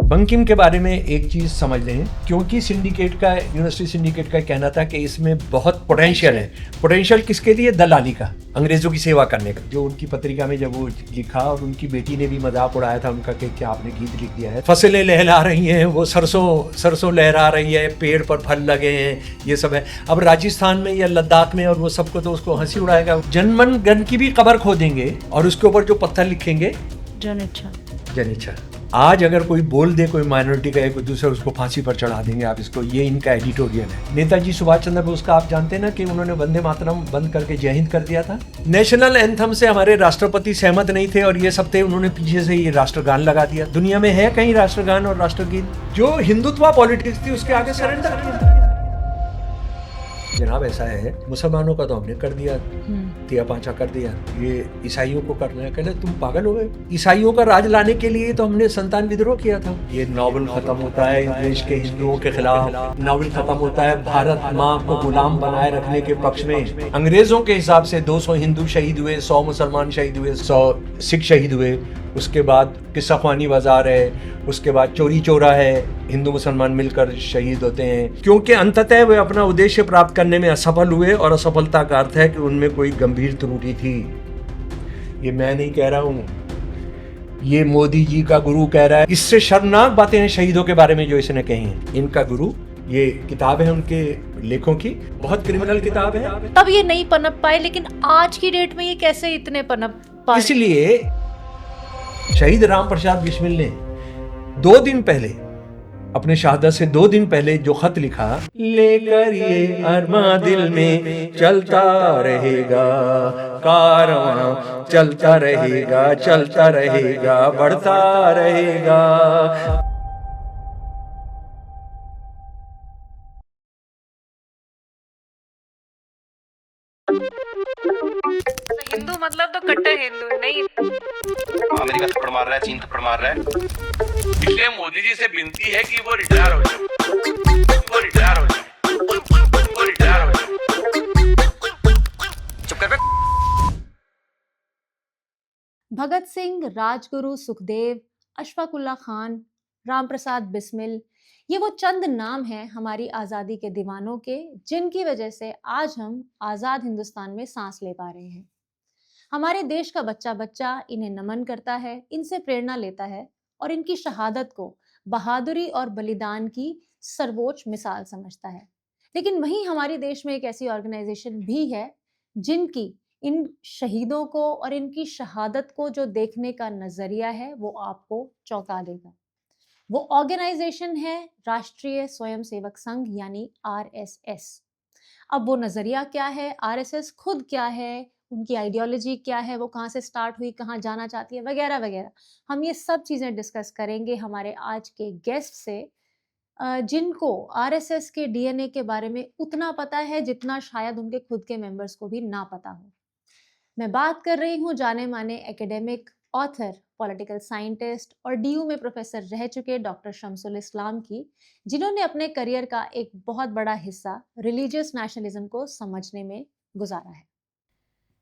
बंकिम के बारे में एक चीज समझ लें, क्योंकि सिंडिकेट का, यूनिवर्सिटी सिंडिकेट का कहना था कि इसमें बहुत पोटेंशियल है। पोटेंशियल किसके लिए? दलाली का, अंग्रेजों की सेवा करने का। जो उनकी पत्रिका में जब वो लिखा, और उनकी बेटी ने भी मजाक उड़ाया था उनका कि क्या आपने गीत लिख दिया है, फसलें लहरा रही हैं, वो सरसों लहरा रही है, पेड़ पर फल लगे हैं, ये सब है। अब राजस्थान में या लद्दाख में, और वो सबको तो उसको हंसी उड़ाएगा। जनमन गन की भी कबर खोदेंगे और उसके ऊपर जो पत्थर लिखेंगे, जन इच्छा। आज अगर कोई बोल दे, कोई माइनॉरिटी का, एक दूसरे उसको फांसी पर चढ़ा देंगे आप इसको। ये इनका एडिटोरियल है। नेताजी सुभाष चंद्र बोस का आप जानते हैं ना कि उन्होंने वंदे मातरम बंद करके जय हिंद कर दिया था। नेशनल एंथम से हमारे राष्ट्रपति सहमत नहीं थे और ये सब थे, उन्होंने पीछे से ये राष्ट्रगान लगा दिया। दुनिया में है कहीं राष्ट्रगान और राष्ट्रगीत? जो हिंदुत्व पॉलिटिक्स थी उसके आगे सरेंडर किया। जनाब ऐसा है, मुसलमानों का तो हमने कर दिया, तिया पांचा कर दिया, ये ईसाइयों को करना है। कहले तुम पागल हो गए? ईसाइयों का राज लाने के लिए तो हमने संतान विद्रोह किया था। ये नॉवल खत्म होता है देश के हिंदुओं के खिलाफ, नॉवल खत्म होता है भारत माँ को गुलाम बनाए रखने के पक्ष में। अंग्रेजों के हिसाब से 200 हिंदू शहीद हुए, 100 मुसलमान शहीद हुए, 100 सिख शहीद हुए। उसके बाद किस्सा ख्वानी बाजार है, उसके बाद चोरी चोरा है, हिंदू मुसलमान मिलकर शहीद होते हैं, क्योंकि अंततः वे अपना उद्देश्य प्राप्त करने में असफल हुए। और असफलता का अर्थ है कि उनमें कोई गंभीर त्रुटि थी। ये मैं नहीं कह रहा हूँ, ये मोदी जी का गुरु कह रहा है। इससे शर्मनाक बातें हैं शहीदों के बारे में जो इसने कही हैं। इनका गुरु, ये किताब है उनके लेखों की, बहुत क्रिमिनल किताब है। तब ये नहीं पनप पाए, लेकिन आज की डेट में ये कैसे इतने पनप पाए? इसलिए शहीद राम प्रसाद बिस्मिल ने 2 दिन पहले, अपने शहादत से 2 दिन पहले जो खत लिखा, लेकर ये अरमां दिल में चलता रहेगा, कारवां चलता रहेगा, बढ़ता रहेगा। हिंदू मतलब तो कट्टर हिंदू नहीं। अमेरिका थप्पड़ मार रहा है, चीन थप्पड़ मार रहा है, इसलिए मोदी जी से विनती है कि वो रिटायर हो जाए। चुप कर बे। भगत सिंह, राजगुरु, सुखदेव, अशफाकुल्ला खान, रामप्रसाद बिस्मिल, ये वो चंद नाम हैं हमारी आज़ादी के दीवानों के, जिनकी वजह से आज हम आज़ाद हिंदुस्तान में सांस ले पा रहे हैं। हमारे देश का बच्चा बच्चा इन्हें नमन करता है, इनसे प्रेरणा लेता है और इनकी शहादत को बहादुरी और बलिदान की सर्वोच्च मिसाल समझता है। लेकिन वहीं हमारे देश में एक ऐसी ऑर्गेनाइजेशन भी है जिनकी इन शहीदों को और इनकी शहादत को जो देखने का नजरिया है वो आपको चौंका देगा। वो ऑर्गेनाइजेशन है राष्ट्रीय स्वयंसेवक संघ यानी आरएसएस। अब वो नजरिया क्या है, आरएसएस खुद क्या है, उनकी आइडियोलॉजी क्या है, वो कहाँ से स्टार्ट हुई, कहाँ जाना चाहती है, वगैरह वगैरह, हम ये सब चीज़ें डिस्कस करेंगे हमारे आज के गेस्ट से, जिनको आरएसएस के डीएनए के बारे में उतना पता है जितना शायद उनके खुद के मेंबर्स को भी ना पता हो। मैं बात कर रही हूँ जाने माने एकेडमिक, ऑथर, पॉलिटिकल साइंटिस्ट और डीयू में प्रोफेसर रह चुके डॉक्टर शमसुल इस्लाम की, जिन्होंने अपने करियर का एक बहुत बड़ा हिस्सा रिलीजियस नेशनलिज्म को समझने में गुजारा है।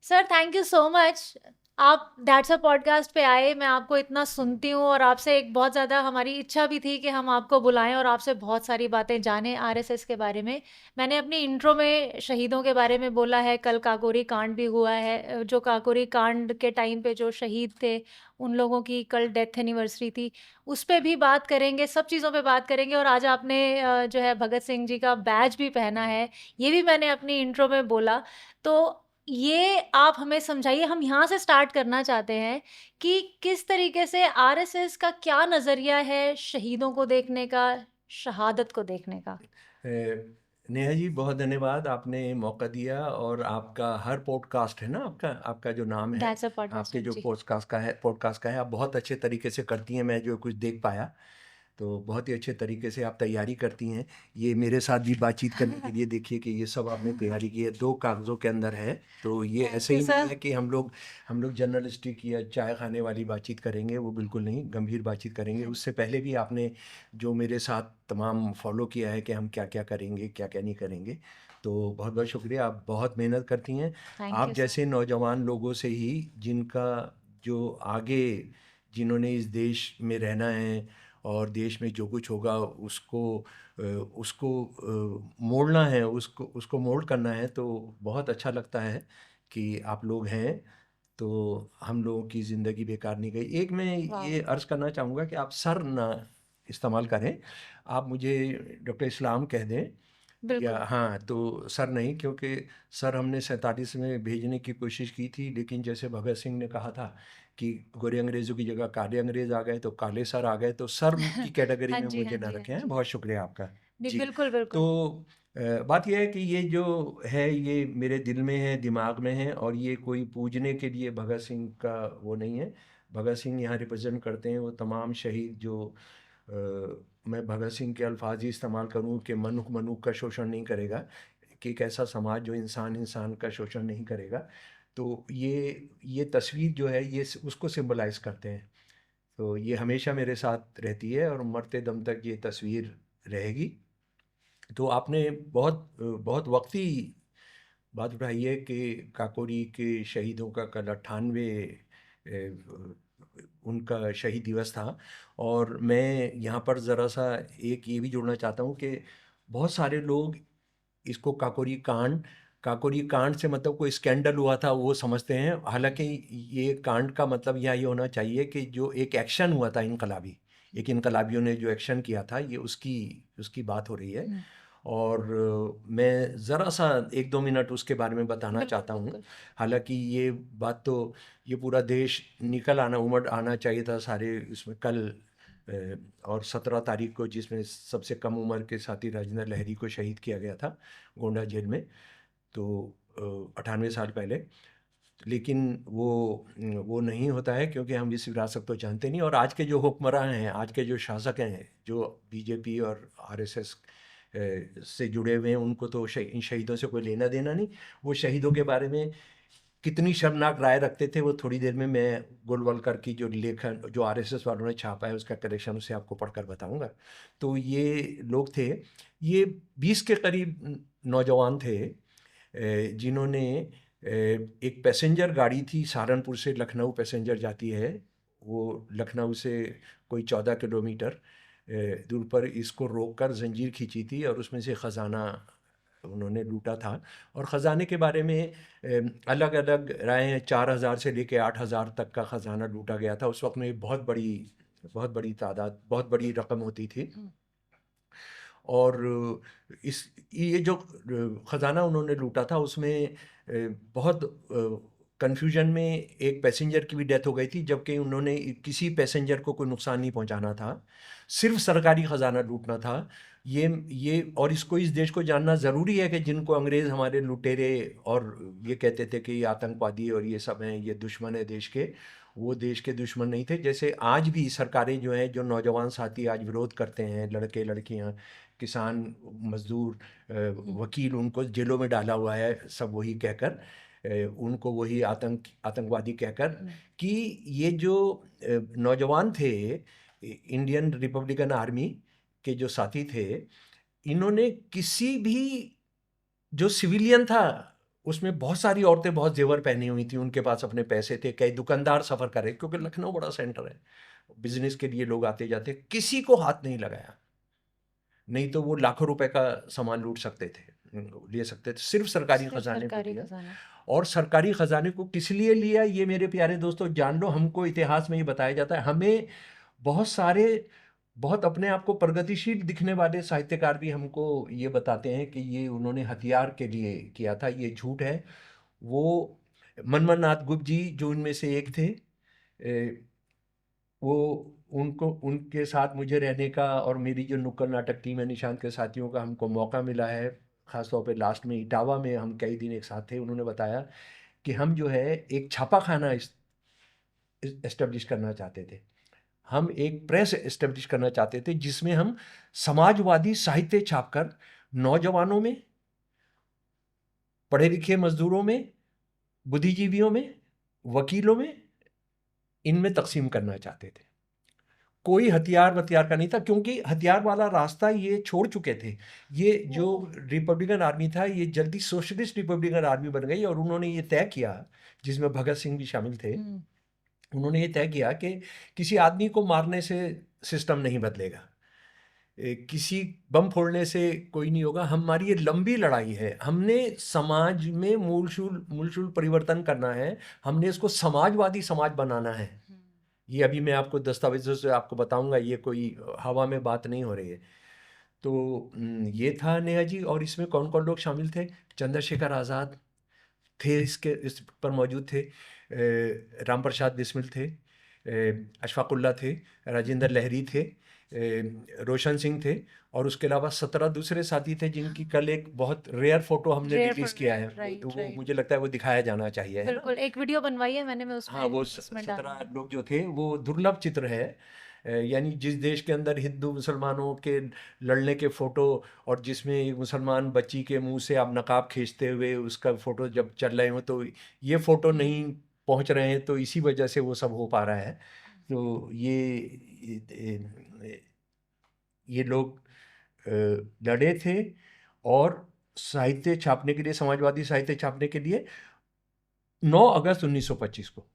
Sir, thank you so much, आप दैट्स अ पॉडकास्ट पे आए। मैं आपको इतना सुनती हूँ और आपसे एक बहुत ज़्यादा हमारी इच्छा भी थी कि हम आपको बुलाएं और आपसे बहुत सारी बातें जानें आरएसएस के बारे में। मैंने अपनी इंट्रो में शहीदों के बारे में बोला है, कल काकोरी कांड भी हुआ है, जो काकोरी कांड के टाइम पे जो शहीद थे उन लोगों की कल डेथ एनिवर्सरी थी, उस पर भी बात करेंगे, सब चीज़ों पे बात करेंगे। और आज आपने जो है भगत सिंह जी का बैज भी पहना है, ये भी मैंने अपनी इंट्रो में बोला। तो ये आप हमें समझाइए, हम यहाँ से स्टार्ट करना चाहते हैं कि किस तरीके से आरएसएस का क्या नज़रिया है शहीदों को देखने का, शहादत को देखने का। नेहा जी, बहुत धन्यवाद, आपने मौका दिया। और आपका हर पॉडकास्ट है ना, आपका जो नाम है, That's a podcast, आपके जो जी। पॉडकास्ट का है, आप बहुत अच्छे तरीके से करती हैं। मैं जो कुछ देख पाया, तो बहुत ही अच्छे तरीके से आप तैयारी करती हैं। ये मेरे साथ भी बातचीत करने के लिए, देखिए कि ये सब आपने तैयारी की है, 2 कागज़ों के अंदर है। तो ये ऐसे ही नहीं है कि हम लोग जर्नलिस्टिक या चाय खाने वाली बातचीत करेंगे, वो बिल्कुल नहीं, गंभीर बातचीत करेंगे। उससे पहले भी आपने जो मेरे साथ तमाम फॉलो किया है कि हम क्या क्या करेंगे, क्या क्या नहीं करेंगे, तो बहुत बहुत शुक्रिया। आप बहुत मेहनत करती हैं। आप जैसे नौजवान लोगों से ही, जिनका जो आगे, जिन्होंने इस देश में रहना है और देश में जो कुछ होगा उसको मोड़ना है, उसको मोल्ड करना है। तो बहुत अच्छा लगता है कि आप लोग हैं, तो हम लोगों की ज़िंदगी बेकार नहीं गई। एक मैं वाह। ये अर्ज़ करना चाहूँगा कि आप सर ना इस्तेमाल करें, आप मुझे डॉक्टर इस्लाम कह दें। या बिल्कुल। हाँ, तो सर नहीं, क्योंकि सर हमने 47 में भेजने की कोशिश की थी, लेकिन जैसे भगत सिंह ने कहा था कि गोरे अंग्रेज़ों की जगह काले अंग्रेज़ आ गए, तो काले सर आ गए, तो सर की कैटेगरी हाँ में जी, हाँ मुझे ना जी, हाँ रखें। हैं, जी। बहुत शुक्रिया आपका। नहीं, जी। बिल्कुल, तो बिल्कुल। बात यह है कि ये जो है ये मेरे दिल में है, दिमाग में है, और ये कोई पूजने के लिए भगत सिंह का वो नहीं है। भगत सिंह यहाँ रिप्रेजेंट करते हैं वो तमाम शहीद जो मैं भगत सिंह के अल्फाज ही इस्तेमाल करूँ कि मनुख मनुख का शोषण नहीं करेगा, कि एक ऐसा समाज जो इंसान इंसान का शोषण नहीं करेगा। तो ये तस्वीर जो है ये उसको सिंबलाइज करते हैं। तो ये हमेशा मेरे साथ रहती है और मरते दम तक ये तस्वीर रहेगी। तो आपने बहुत वक्ती बात उठाई है कि काकोरी के शहीदों का कल 98 उनका शहीद दिवस था। और मैं यहाँ पर ज़रा सा एक ये भी जोड़ना चाहता हूँ कि बहुत सारे लोग इसको काकोरी कांड से मतलब कोई स्कैंडल हुआ था वो समझते हैं। हालांकि ये कांड का मतलब यहाँ ये होना चाहिए कि जो एक एक्शन हुआ था इनकलाबी, एक इनकलाबियों ने जो एक्शन किया था, ये उसकी उसकी बात हो रही है। हुँ। और मैं ज़रा सा 1-2 मिनट उसके बारे में बताना बिल्कुल, चाहता हूँ। बिल्कुल। हालांकि ये बात तो ये पूरा देश निकल आना उमड़ आना चाहिए था सारे इसमें कल। और 17 तारीख को जिसमें सबसे कम उम्र के साथी राजेंद्र लहरी को शहीद किया गया था गोंडा जेल में, तो 98 साल पहले। लेकिन वो नहीं होता है क्योंकि हम इस विरासत को जानते नहीं। और आज के जो हुक्मरान हैं, आज के जो शासक हैं, जो बीजेपी और आरएसएस से जुड़े हुए हैं, उनको तो इन शहीदों से कोई लेना देना नहीं। वो शहीदों के बारे में कितनी शर्मनाक राय रखते थे वो थोड़ी देर में मैं गोलवलकर की जो लेखन जो आरएसएस वालों ने छापा है उसका कलेक्शन उसे आपको पढ़कर बताऊंगा। तो ये लोग थे, ये 20 के करीब नौजवान थे जिन्होंने एक पैसेंजर गाड़ी थी, सहारनपुर से लखनऊ पैसेंजर जाती है, वो लखनऊ से कोई 14 किलोमीटर दूर पर इसको रोककर जंजीर खींची थी और उसमें से ख़जाना उन्होंने लूटा था। और ख़जाने के बारे में अलग अलग राय, 4,000 से लेके 8,000 तक का ख़जाना लूटा गया था। उस वक्त में बहुत बड़ी तादाद, बहुत बड़ी रकम होती थी। हुँ। और इस ये जो ख़जाना उन्होंने लूटा था उसमें बहुत कन्फ्यूजन में एक पैसेंजर की भी डेथ हो गई थी, जबकि उन्होंने किसी पैसेंजर को कोई नुकसान नहीं पहुंचाना था, सिर्फ सरकारी ख़जाना लूटना था। ये और इसको इस देश को जानना ज़रूरी है कि जिनको अंग्रेज़ हमारे लुटेरे और ये कहते थे कि ये आतंकवादी और ये सब हैं, ये दुश्मन है देश के, वो देश के दुश्मन नहीं थे। जैसे आज भी सरकारें जो हैं, जो नौजवान साथी आज विरोध करते हैं, लड़के लड़कियां, किसान, मजदूर, वकील, उनको जेलों में डाला हुआ है सब वही कहकर, उनको वही आतंकवादी कहकर, कि ये जो नौजवान थे इंडियन रिपब्लिकन आर्मी के जो साथी थे, इन्होंने किसी भी जो सिविलियन था उसमें बहुत सारी औरतें बहुत जेवर पहनी हुई थी, उनके पास अपने पैसे थे, कई दुकानदार सफ़र कर रहे, क्योंकि लखनऊ बड़ा सेंटर है, बिजनेस के लिए लोग आते जाते, किसी को हाथ नहीं लगाया। नहीं तो वो लाखों रुपए का सामान लूट सकते थे, ले सकते थे, सिर्फ सरकारी सिर्फ खजाने को सरकारी लिया। खजाना। और सरकारी खजाने को किस लिए लिया, ये मेरे प्यारे दोस्तों जान लो। हमको इतिहास में ये बताया जाता है, हमें बहुत सारे बहुत अपने आप को प्रगतिशील दिखने वाले साहित्यकार भी हमको ये बताते हैं कि ये उन्होंने हथियार के लिए किया था, ये झूठ है। वो मनमोहन नाथ गुप्त जी जो उनमें से एक थे, वो उनको उनके साथ मुझे रहने का और मेरी जो नुक्कड़ नाटक टीम है निशांत के साथियों का हमको मौका मिला है, ख़ासतौर पे लास्ट में इटावा में हम कई दिन एक साथ थे। उन्होंने बताया कि हम जो है एक छापाखाना इस्टेब्लिश करना चाहते थे, हम एक प्रेस इस्टेब्लिश करना चाहते थे जिसमें हम समाजवादी साहित्य छापकर नौजवानों में, पढ़े लिखे मजदूरों में, बुद्धिजीवियों में, वकीलों में, इनमें तकसीम करना चाहते थे। कोई हथियार का नहीं था, क्योंकि हथियार वाला रास्ता ये छोड़ चुके थे। ये जो रिपब्लिकन आर्मी था ये जल्दी सोशलिस्ट रिपब्लिकन आर्मी बन गई, और उन्होंने ये तय किया, जिसमें भगत सिंह भी शामिल थे, उन्होंने ये तय किया कि किसी आदमी को मारने से सिस्टम नहीं बदलेगा। किसी बम फोड़ने से कोई नहीं होगा। हमारी ये लंबी लड़ाई है। हमने समाज में मूलशूल परिवर्तन करना है। हमने इसको समाजवादी समाज बनाना है। ये अभी मैं आपको दस्तावेजों से आपको बताऊंगा, ये कोई हवा में बात नहीं हो रही है। तो ये था नेहा जी। और इसमें कौन कौन लोग शामिल थे? चंद्रशेखर आज़ाद थे, इस पर मौजूद थे। राम प्रसाद बिस्मिल थे, अशफाकुल्ला थे, राजेंद्र लहरी थे, रोशन सिंह थे, और उसके अलावा 17 दूसरे साथी थे जिनकी कल एक बहुत रेयर फोटो हमने Rare रिलीज photo, किया है। right, तो वो right. मुझे लगता है वो दिखाया जाना चाहिए, है ना? बिल्कुल, एक वीडियो बनवाई है मैंने, मैं हाँ, वो उसमें 17 डालूंगी। लोग जो थे वो दुर्लभ चित्र है। यानी जिस देश के अंदर हिंदू मुसलमानों के लड़ने के फोटो, और जिसमें एक मुसलमान बच्ची के मुंह से आप नकाब खींचते हुए उसका फोटो जब चल रहे हो, तो ये फोटो नहीं पहुंच रहे हैं, तो इसी वजह से वो सब हो पा रहा है। तो ये लोग लड़े थे, और साहित्य छापने के लिए, समाजवादी साहित्य छापने के लिए 9 अगस्त 1925 को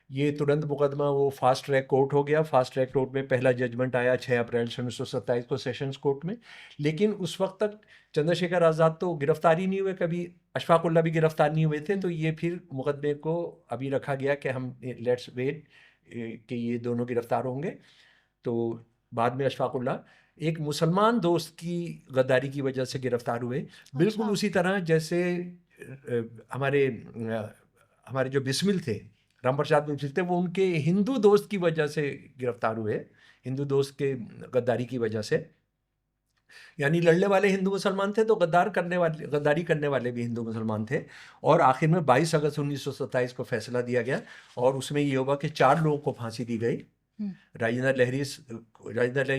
ये तुरंत मुकदमा वो फास्ट ट्रैक कोर्ट हो गया। फास्ट ट्रैक कोर्ट में पहला जजमेंट आया 6 अप्रैल 1927 को सेशंस कोर्ट में। लेकिन उस वक्त तक चंद्रशेखर आज़ाद तो गिरफ्तार ही नहीं हुए, कभी अशफाकुल्ला भी गिरफ्तार नहीं हुए थे। तो ये फिर मुकदमे को अभी रखा गया कि हम लेट्स वेट कि ये दोनों गिरफ्तार होंगे। तो बाद में अशफाकुल्ला एक मुसलमान दोस्त की गद्दारी की वजह से गिरफ्तार हुए। बिल्कुल उसी तरह जैसे हमारे जो बिस्मिल थे, राम प्रसाद बिस्मिल थे, वो उनके हिंदू दोस्त की वजह से गिरफ्तार हुए, हिंदू दोस्त के गद्दारी की वजह से। यानी लड़ने वाले हिंदू मुसलमान थे, तो गद्दारी करने वाले भी हिंदू मुसलमान थे। और आखिर में 22 अगस्त 1927 को फैसला दिया गया, और उसमें ये हुआ कि 4 लोगों को फांसी दी गई। राजेंद्र लहरी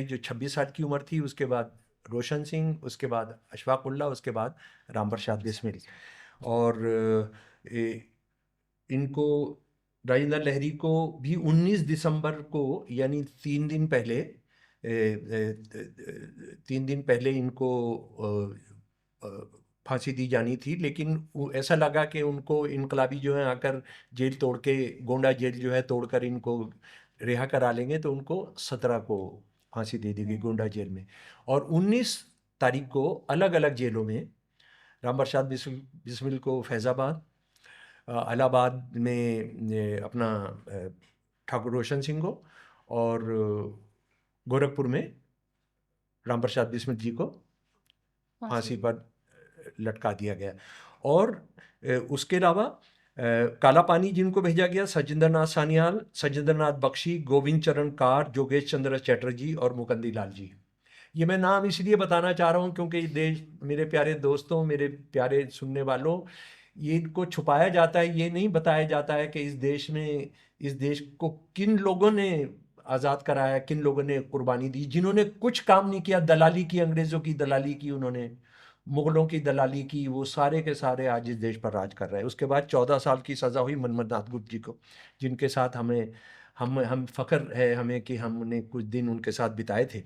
जो 26 साल की उम्र थी, उसके बाद रोशन सिंह, उसके बाद अशफाकुल्ला, उसके बाद राम प्रसाद बिस्मिल। और इनको, राजेंद्र लहरी को भी 19 दिसंबर को, यानी 3 दिन पहले, 3 दिन पहले इनको फांसी दी जानी थी। लेकिन ऐसा लगा कि उनको इनकलाबी जो है आकर जेल तोड़ के, गोंडा जेल जो है तोड़कर इनको रिहा करा लेंगे, तो उनको 17 को फांसी दे दी गई गोंडा जेल में। और 19 तारीख को अलग अलग जेलों में, राम प्रसाद बिस्मिल को फैज़ाबाद, इलाहाबाद में अपना ठाकुर रोशन सिंह को, और गोरखपुर में राम प्रसाद बिस्मिल जी को फांसी पर लटका दिया गया। और उसके अलावा काला पानी जिनको भेजा गया, सजेंद्र नाथ सान्याल, सजेंद्र नाथ बख्शी, गोविंद चरण कार, जोगेश चंद्र चैटर्जी और मुकंदी लाल जी। ये मैं नाम इसलिए बताना चाह रहा हूँ क्योंकि देश, मेरे प्यारे दोस्तों, मेरे प्यारे सुनने वालों, ये इनको छुपाया जाता है, ये नहीं बताया जाता है कि इस देश को किन लोगों ने आज़ाद कराया, किन लोगों ने कुर्बानी दी, जिन्होंने कुछ काम नहीं किया, दलाली की, अंग्रेज़ों की दलाली की, उन्होंने मुगलों की दलाली की, वो सारे के सारे आज इस देश पर राज कर रहे हैं। उसके बाद 14 साल की सज़ा हुई मनमथ नाथ गुप्त जी को, जिनके साथ हम फ़ख्र है हमें कि हमने कुछ दिन उनके साथ बिताए थे।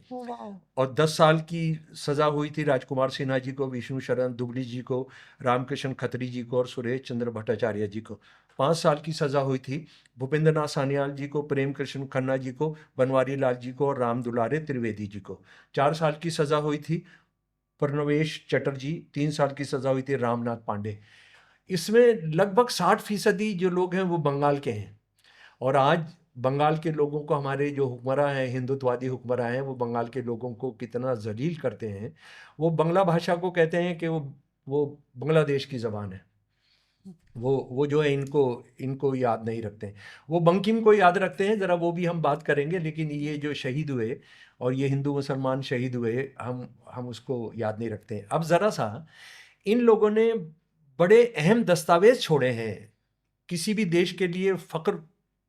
और 10 साल की सज़ा हुई थी राजकुमार सिन्हा जी को, विष्णु शरण दुबली जी को, रामकृष्ण खत्री जी को और सुरेश चंद्र भट्टाचार्य जी को। 5 साल की सज़ा हुई थी भूपेंद्र नाथ सान्याल जी को, प्रेम कृष्ण खन्ना जी को, बनवारी लाल जी को और राम दुलारे त्रिवेदी जी को। 4 साल की सज़ा हुई थी प्रणवेश चटर्जी। 3 साल की सज़ा हुई थी रामनाथ पांडे। इसमें लगभग 60% जो लोग हैं वो बंगाल के हैं। और आज बंगाल के लोगों को, हमारे जो हुक्मरां हैं, हिंदुत्ववादी हुक्मरां हैं, वो बंगाल के लोगों को कितना जलील करते हैं। वो बंगला भाषा को कहते हैं कि वो बांग्लादेश की ज़बान है। वो जो है इनको याद नहीं रखते हैं। वो बंकिम को याद रखते हैं, ज़रा वो भी हम बात करेंगे। लेकिन ये जो शहीद हुए और ये हिंदू मुसलमान शहीद हुए, हम उसको याद नहीं रखते हैं। अब ज़रा सा, इन लोगों ने बड़े अहम दस्तावेज छोड़े हैं। किसी भी देश के लिए फ़ख्र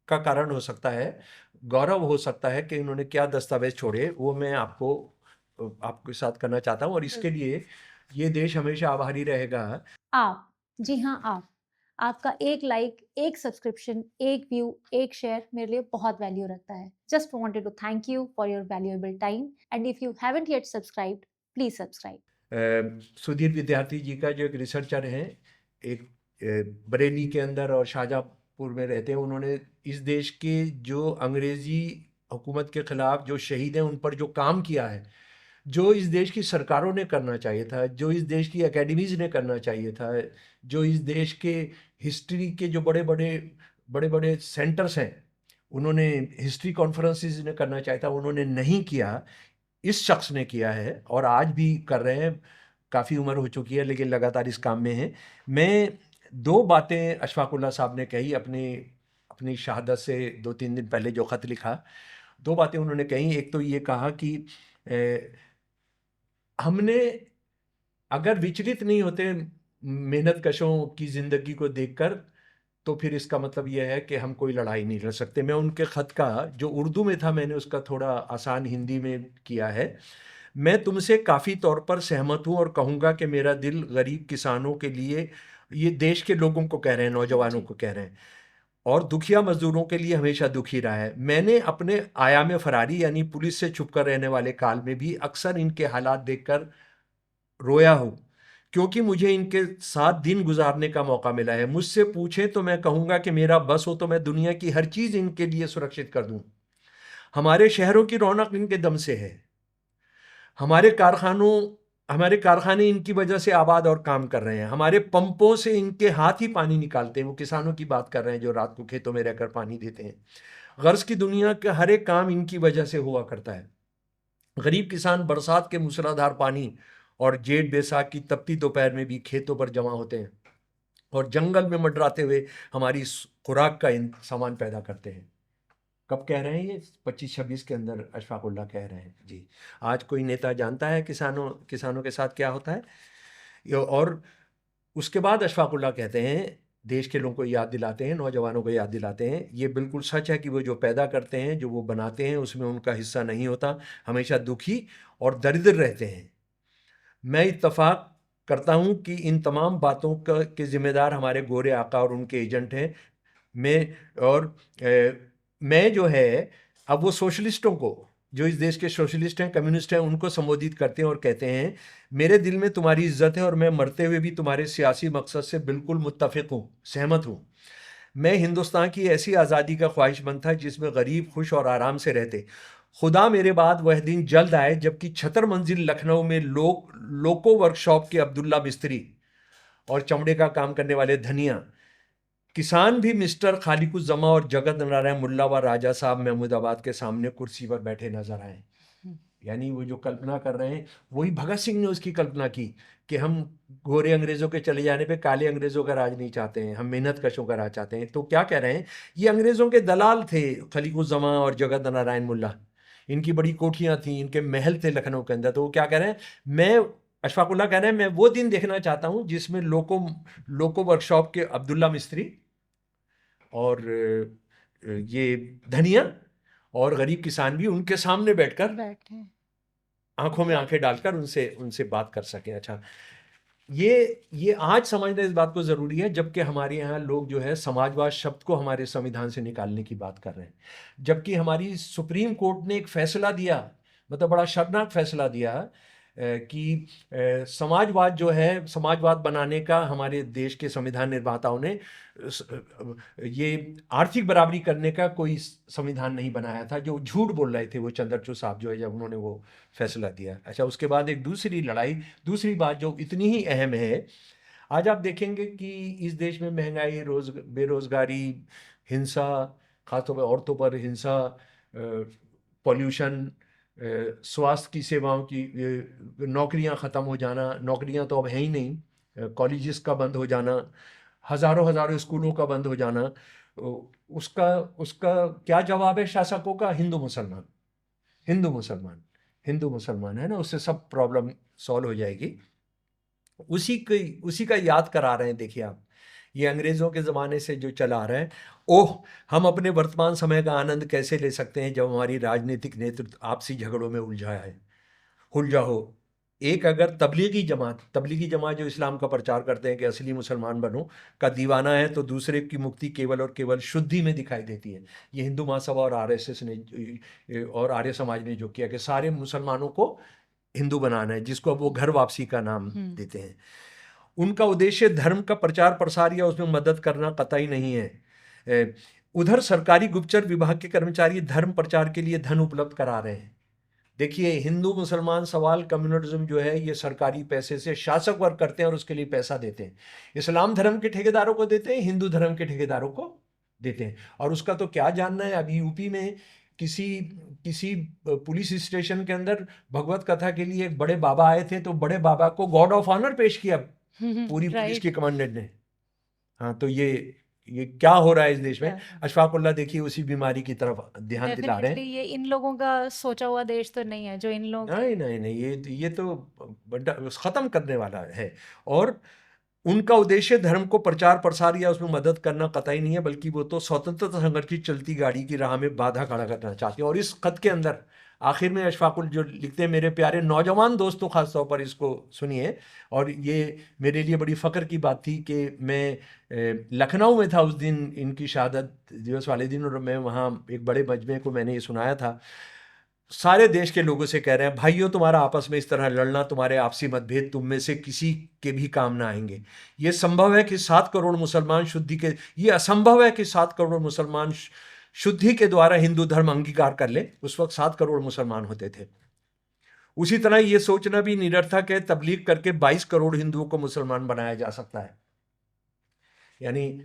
का कारण हो सकता है, गौरव हो सकता है कि इन्होंने क्या दस्तावेज छोड़े, वो मैं आपके साथ करना चाहता हूँ। और इसके लिए ये देश हमेशा आभारी रहेगा। आप, जी हाँ, आपका एक लाइक, एक सब्सक्रिप्शन, एक व्यू, एक शेयर मेरे लिए बहुत वैल्यू रखता है। Just wanted to thank you for your valuable time, and if you haven't yet subscribed, please subscribe. Sudhir Vidyarthi ji का जो एक रिसर्चर हैं, एक बरेली के अंदर और शाहजहाँपुर में रहते हैं, उन्होंने इस देश के जो अंग्रेजी हुकूमत के खिलाफ, जो शहीद हैं, उन पर जो काम किया है, जो इस देश की सरकारों ने करना चाहिए था, जो इस देश की एकेडमीज़ ने करना चाहिए था, जो इस देश के हिस्ट्री के जो बड़े बड़े सेंटर्स हैं, उन्होंने हिस्ट्री कॉन्फ्रेंसेस ने करना चाहिए था, उन्होंने नहीं किया। इस शख्स ने किया है और आज भी कर रहे हैं। काफ़ी उम्र हो चुकी है लेकिन लगातार इस काम में हैं। मैं 2 बातें अशफाकुल्लाह साहब ने कही अपनी शहादत से 2-3 दिन पहले जो ख़त लिखा, 2 बातें उन्होंने कही। एक तो ये कहा कि हमने अगर विचलित नहीं होते मेहनत कशों की ज़िंदगी को देखकर, तो फिर इसका मतलब यह है कि हम कोई लड़ाई नहीं लड़ सकते। मैं उनके ख़त का जो उर्दू में था, मैंने उसका थोड़ा आसान हिंदी में किया है। मैं तुमसे काफ़ी तौर पर सहमत हूँ और कहूँगा कि मेरा दिल गरीब किसानों के लिए, ये देश के लोगों को कह रहे हैं, नौजवानों को कह रहे हैं, और दुखिया मजदूरों के लिए हमेशा दुखी रहा है। मैंने अपने आयाम फरारी यानी पुलिस से छुपकर रहने वाले काल में भी अक्सर इनके हालात देखकर रोया हूँ, क्योंकि मुझे इनके साथ दिन गुजारने का मौका मिला है। मुझसे पूछें तो मैं कहूँगा कि मेरा बस हो तो मैं दुनिया की हर चीज़ इनके लिए सुरक्षित कर दूँ। हमारे शहरों की रौनक इनके दम से है। हमारे कारखाने इनकी वजह से आबाद और काम कर रहे हैं। हमारे पंपों से इनके हाथ ही पानी निकालते हैं। वो किसानों की बात कर रहे हैं जो रात को खेतों में रहकर पानी देते हैं। गर्ज की दुनिया का हर एक काम इनकी वजह से हुआ करता है। गरीब किसान बरसात के मूसलाधार पानी और जेठ बैसाख की तपती दोपहर में भी खेतों पर जमा होते हैं और जंगल में मंडराते हुए हमारी खुराक का सामान पैदा करते हैं। कब कह रहे हैं ये? 25-26 के अंदर अशफाकुल्लाह कह रहे हैं जी। आज कोई नेता जानता है किसानों के साथ क्या होता है? और उसके बाद अशफाकुल्लाह कहते हैं, देश के लोगों को याद दिलाते हैं, नौजवानों को याद दिलाते हैं, ये बिल्कुल सच है कि वो जो पैदा करते हैं, जो वो बनाते हैं, उसमें उनका हिस्सा नहीं होता, हमेशा दुखी और दरिद्र रहते हैं। मैं इत्तफाक करता हूँ कि इन तमाम बातों के ज़िम्मेदार हमारे गोरे आका और उनके एजेंट हैं। मैं जो है, अब वो सोशलिस्टों को, जो इस देश के सोशलिस्ट हैं, कम्युनिस्ट हैं, उनको संबोधित करते हैं और कहते हैं, मेरे दिल में तुम्हारी इज्जत है और मैं मरते हुए भी तुम्हारे सियासी मकसद से बिल्कुल मुत्तफिक हूँ, सहमत हूँ। मैं हिंदुस्तान की ऐसी आज़ादी का ख्वाहिशमंद था जिसमें गरीब खुश और आराम से रहते। खुदा मेरे बाद वह दिन जल्द आए जबकि छतर मंजिल लखनऊ में लोको वर्कशॉप के अब्दुल्ला मिस्त्री और चमड़े का काम करने वाले धनिया किसान भी मिस्टर खालिकुज़्ज़मा और जगत नारायण मुल्ला व राजा साहब महमूदाबाद के सामने कुर्सी पर बैठे नजर आए। यानी वो जो कल्पना कर रहे हैं, वही भगत सिंह ने उसकी कल्पना की कि हम गोरे अंग्रेज़ों के चले जाने पे काले अंग्रेज़ों का राज नहीं चाहते हैं, हम मेहनत कशों का राज चाहते हैं। तो क्या कह रहे हैं, ये अंग्रेज़ों के दलाल थे खलीकुज़्ज़मा और जगत नारायण मुल्ला, इनकी बड़ी कोठियाँ थीं, इनके महल थे लखनऊ के अंदर। तो वो क्या कह रहे हैं, मैं अशफाकुल्लाह कह रहे हैं, मैं वो दिन देखना चाहता हूँ जिसमें लोको वर्कशॉप के अब्दुल्ला मिस्त्री और ये धनिया और गरीब किसान भी उनके सामने बैठकर आंखों में आंखें डालकर उनसे बात कर सकें। अच्छा, ये आज समझना इस बात को ज़रूरी है, जबकि हमारे यहाँ लोग जो है समाजवाद शब्द को हमारे संविधान से निकालने की बात कर रहे हैं, जबकि हमारी सुप्रीम कोर्ट ने एक फैसला दिया, मतलब बड़ा शर्मनाक फैसला दिया कि समाजवाद जो है, समाजवाद बनाने का हमारे देश के संविधान निर्माताओं ने ये आर्थिक बराबरी करने का कोई संविधान नहीं बनाया था। जो झूठ बोल रहे थे वो चंद्रचूड़ साहब जो है, जब उन्होंने वो फैसला दिया। अच्छा, उसके बाद एक दूसरी बात जो इतनी ही अहम है, आज आप देखेंगे कि इस देश में महंगाई, बेरोजगारी, हिंसा, खासतौर पर औरतों पर हिंसा, पॉल्यूशन, स्वास्थ्य की सेवाओं की, नौकरियां ख़त्म हो जाना, नौकरियां तो अब है ही नहीं, कॉलेजेस का बंद हो जाना, हज़ारों स्कूलों का बंद हो जाना, उसका क्या जवाब है शासकों का? हिंदू मुसलमान है ना, उससे सब प्रॉब्लम सॉल्व हो जाएगी। उसी का याद करा रहे हैं। देखिए आप, ये अंग्रेज़ों के ज़माने से जो चला आ रहा है। हम अपने वर्तमान समय का आनंद कैसे ले सकते हैं जब हमारी राजनीतिक नेतृत्व आपसी झगड़ों में उलझा हो। एक अगर तबलीगी जमात जो इस्लाम का प्रचार करते हैं कि असली मुसलमान बनो, का दीवाना है, तो दूसरे की मुक्ति केवल और केवल शुद्धि में दिखाई देती है। ये हिंदू महासभा और आरएसएस ने और आर्य समाज ने जो किया कि सारे मुसलमानों को हिंदू बनाना है, जिसको अब वो घर वापसी का नाम देते हैं। उनका उद्देश्य धर्म का प्रचार प्रसार या उसमें मदद करना कतई नहीं है। उधर सरकारी गुप्तचर विभाग के कर्मचारी धर्म प्रचार के लिए धन उपलब्ध करा रहे हैं। देखिए, हिंदू मुसलमान सवाल कम्युनलिज्म जो है ये सरकारी पैसे से शासक वर्ग करते हैं और उसके लिए पैसा देते हैं। इस्लाम धर्म के ठेकेदारों को देते हैं, हिंदू धर्म के ठेकेदारों को देते हैं। और उसका तो क्या जानना है, अभी यूपी में किसी किसी पुलिस स्टेशन के अंदर भगवत कथा के लिए एक बड़े बाबा आए थे, तो बड़े बाबा को गॉड ऑफ ऑनर पेश किया पूरी पुलिस राइट। की कमांडेंट ने। हाँ, तो ये क्या हो रहा है इस देश में। अशफाक उल्लाह देखिए उसी बीमारी की तरफ ध्यान दिला रहे हैं। डेफिनेटली ये इन लोगों का सोचा हुआ देश तो नहीं है जो इन लोग नहीं नहीं नहीं, ये तो खत्म करने वाला है। और उनका उद्देश्य धर्म को प्रचार प्रसार या उसमें मदद करना कतई नहीं है, बल्कि वो तो स्वतंत्रता संघर्ष की चलती गाड़ी की राह में बाधा खड़ा करना चाहते हैं। और इस खत के अंदर आखिर में अशफाकुल जो लिखते हैं, मेरे प्यारे नौजवान दोस्तों, खास तौर पर इसको सुनिए। और ये मेरे लिए बड़ी फ़ख्र की बात थी कि मैं लखनऊ में था उस दिन, इनकी शहादत दिवस वाले दिन, और मैं वहाँ एक बड़े मजमे को मैंने ये सुनाया था। सारे देश के लोगों से कह रहे हैं, भाइयों तुम्हारा आपस में इस तरह लड़ना, तुम्हारे आपसी मतभेद तुम में से किसी के भी काम ना आएंगे। ये संभव है कि 7 करोड़ मुसलमान शुद्धि के, ये असंभव है कि 7 करोड़ मुसलमान शुद्धि के द्वारा हिंदू धर्म अंगीकार कर ले। उस वक्त 7 करोड़ मुसलमान होते थे। उसी तरह ये सोचना भी निरर्थक है तबलीग करके 22 करोड़ हिंदुओं को मुसलमान बनाया जा सकता है। यानी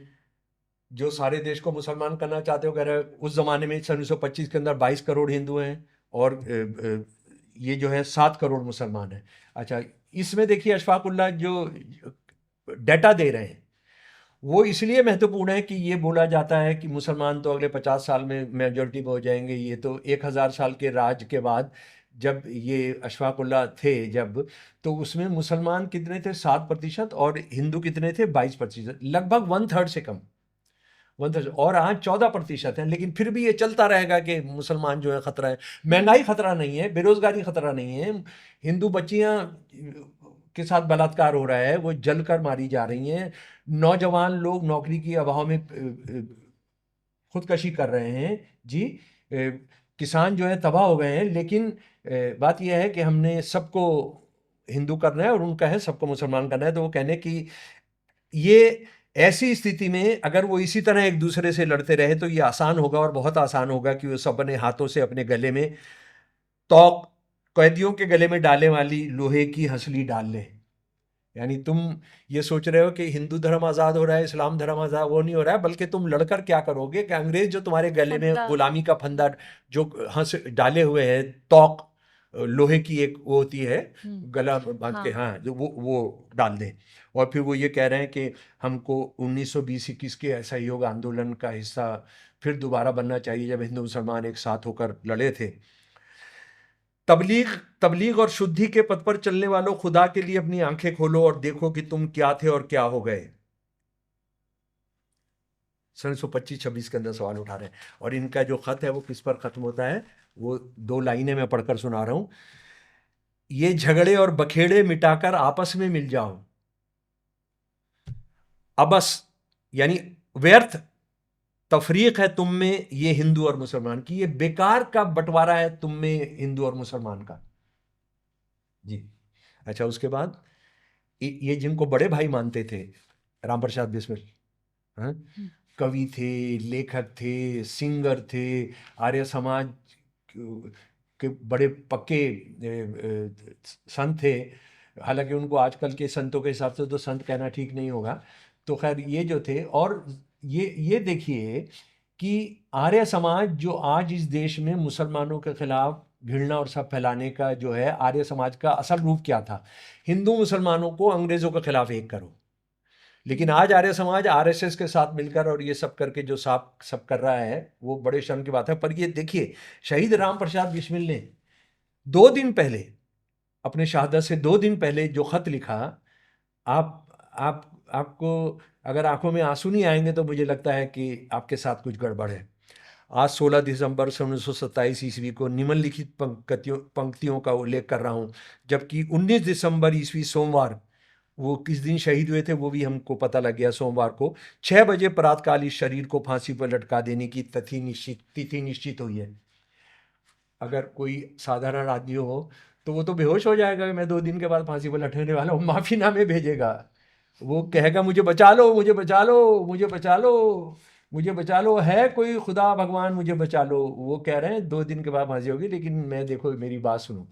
जो सारे देश को मुसलमान करना चाहते हो, कह रहे उस जमाने में 1925 के अंदर 22 करोड़ हिंदू हैं और ये जो है 7 करोड़ मुसलमान हैं। अच्छा, इसमें देखिए अशफाक उल्लाह जो डाटा दे रहे हैं वो इसलिए महत्वपूर्ण है कि ये बोला जाता है कि मुसलमान तो अगले 50 साल में मेजॉरिटी में हो जाएंगे। ये तो 1000 साल के राज के बाद जब ये अशफाक उल्लाह थे जब, तो उसमें मुसलमान कितने थे? 7% और हिंदू कितने थे? 22%, लगभग 1/3 से कम, 1/3। और आज 14% है। लेकिन फिर भी ये चलता रहेगा कि मुसलमान जो है खतरा है। महंगाई खतरा नहीं है, बेरोजगारी खतरा नहीं है, हिंदू बच्चियां के साथ बलात्कार हो रहा है, वो जलकर मारी जा रही हैं, नौजवान लोग नौकरी की अभाव में खुदकशी कर रहे हैं जी, किसान जो है तबाह हो गए हैं। लेकिन बात यह है कि हमने सबको हिंदू करना है और उनका है सबको मुसलमान करना है। तो वो कहने की ये ऐसी स्थिति में अगर वो इसी तरह एक दूसरे से लड़ते रहे तो ये आसान होगा, और बहुत आसान होगा कि वो सब अपने हाथों से अपने गले में तोक कैदियों के गले में डालने वाली लोहे की हंसली डाल ले। यानी तुम ये सोच रहे हो कि हिंदू धर्म आज़ाद हो रहा है, इस्लाम धर्म आज़ाद, वो नहीं हो रहा है, बल्कि तुम लड़कर क्या करोगे कि अंग्रेज जो तुम्हारे गले में गुलामी का फंदा जो हंस डाले हुए है, तोक लोहे की एक वो होती है गला बांध के, हाँ, जो वो डाल दें। और फिर वो ये कह रहे हैं कि हमको 1920-21 के असहयोग आंदोलन का हिस्सा फिर दोबारा बनना चाहिए जब हिंदू मुसलमान एक साथ होकर लड़े थे। तबलीग और शुद्धि के पथ पर चलने वालों, खुदा के लिए अपनी आंखें खोलो और देखो कि तुम क्या थे और क्या हो गए। 1925-26 के अंदर सवाल उठा रहे हैं। और इनका जो खत है वो किस पर खत्म होता है, वो 2 लाइनें मैं पढ़कर सुना रहा हूं। ये झगड़े और बखेड़े मिटाकर आपस में मिल जाओ। अबस यानी व्यर्थ तफरीक है तुम में ये हिंदू और मुसलमान की, ये बेकार का बंटवारा है तुम में हिंदू और मुसलमान का जी। अच्छा, उसके बाद ये जिनको बड़े भाई मानते थे, राम प्रसाद बिस्मिल, हाँ, कवि थे, लेखक थे, सिंगर थे, आर्य समाज के बड़े पक्के संत थे। हालांकि उनको आजकल के संतों के हिसाब से तो संत कहना ठीक नहीं होगा। तो खैर ये जो थे, और ये देखिए कि आर्य समाज जो आज इस देश में मुसलमानों के खिलाफ घृणा और सब फैलाने का जो है, आर्य समाज का असल रूप क्या था? हिंदू मुसलमानों को अंग्रेजों के खिलाफ एक करो। लेकिन आज आर्य समाज आरएसएस के साथ मिलकर और ये सब करके जो सब कर रहा है, वो बड़े शर्म की बात है। पर ये देखिए, शहीद राम प्रसाद बिस्मिल ने 2 दिन पहले, अपने शहादत से 2 दिन पहले जो खत लिखा, आपको अगर आंखों में आंसू नहीं आएंगे तो मुझे लगता है कि आपके साथ कुछ गड़बड़ है। आज 16 दिसंबर 1927 ईस्वी को निम्नलिखित पंक्तियों का उल्लेख कर रहा हूँ, जबकि 19 दिसंबर ईस्वी सोमवार, वो किस दिन शहीद हुए थे वो भी हमको पता लग गया, सोमवार को 6 बजे प्रातःकाल इस शरीर को फांसी पर लटका देने की तिथि निश्चित हुई है। अगर कोई साधारण आदमी हो तो वो तो बेहोश हो जाएगा कि मैं 2 दिन के बाद फांसी पर लटकने वाला हूँ, माफीनामे भेजेगा, वो कहेगा मुझे बचा लो, मुझे बचा लो, मुझे बचा लो। मुझे बचा लो, है कोई खुदा भगवान मुझे बचा लो, वो कह रहे हैं 2 दिन के बाद मर्जी होगी, लेकिन मैं देखो मेरी बात सुनो,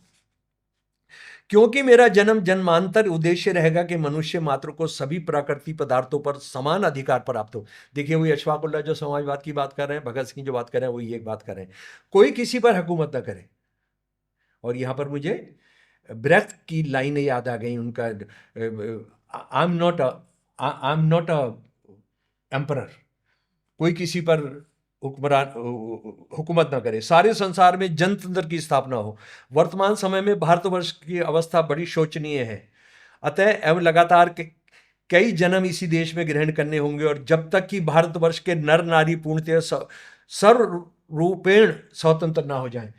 क्योंकि मेरा जन्म जन्मांतर उद्देश्य रहेगा कि मनुष्य मात्र को सभी प्राकृतिक पदार्थों पर समान अधिकार प्राप्त हो। देखिए वही अशफाकुल्लाह जो समाजवाद की बात कर रहे हैं, भगत सिंह जो बात कर रहे हैं, वही एक बात कर रहे हैं, कोई किसी पर हुकूमत ना करे। और यहाँ पर मुझे ब्रेथ की लाइनें याद आ गई उनका, I am not a emperor, कोई किसी पर हुक्मरान हुकूमत ना करे, सारे संसार में जनतंत्र की स्थापना हो। वर्तमान समय में भारतवर्ष की अवस्था बड़ी शोचनीय है, अतः एवं लगातार कई जन्म इसी देश में ग्रहण करने होंगे, और जब तक कि भारतवर्ष के नर नारी पूर्णतः सर्वरूपेण स्वतंत्र ना हो जाएं।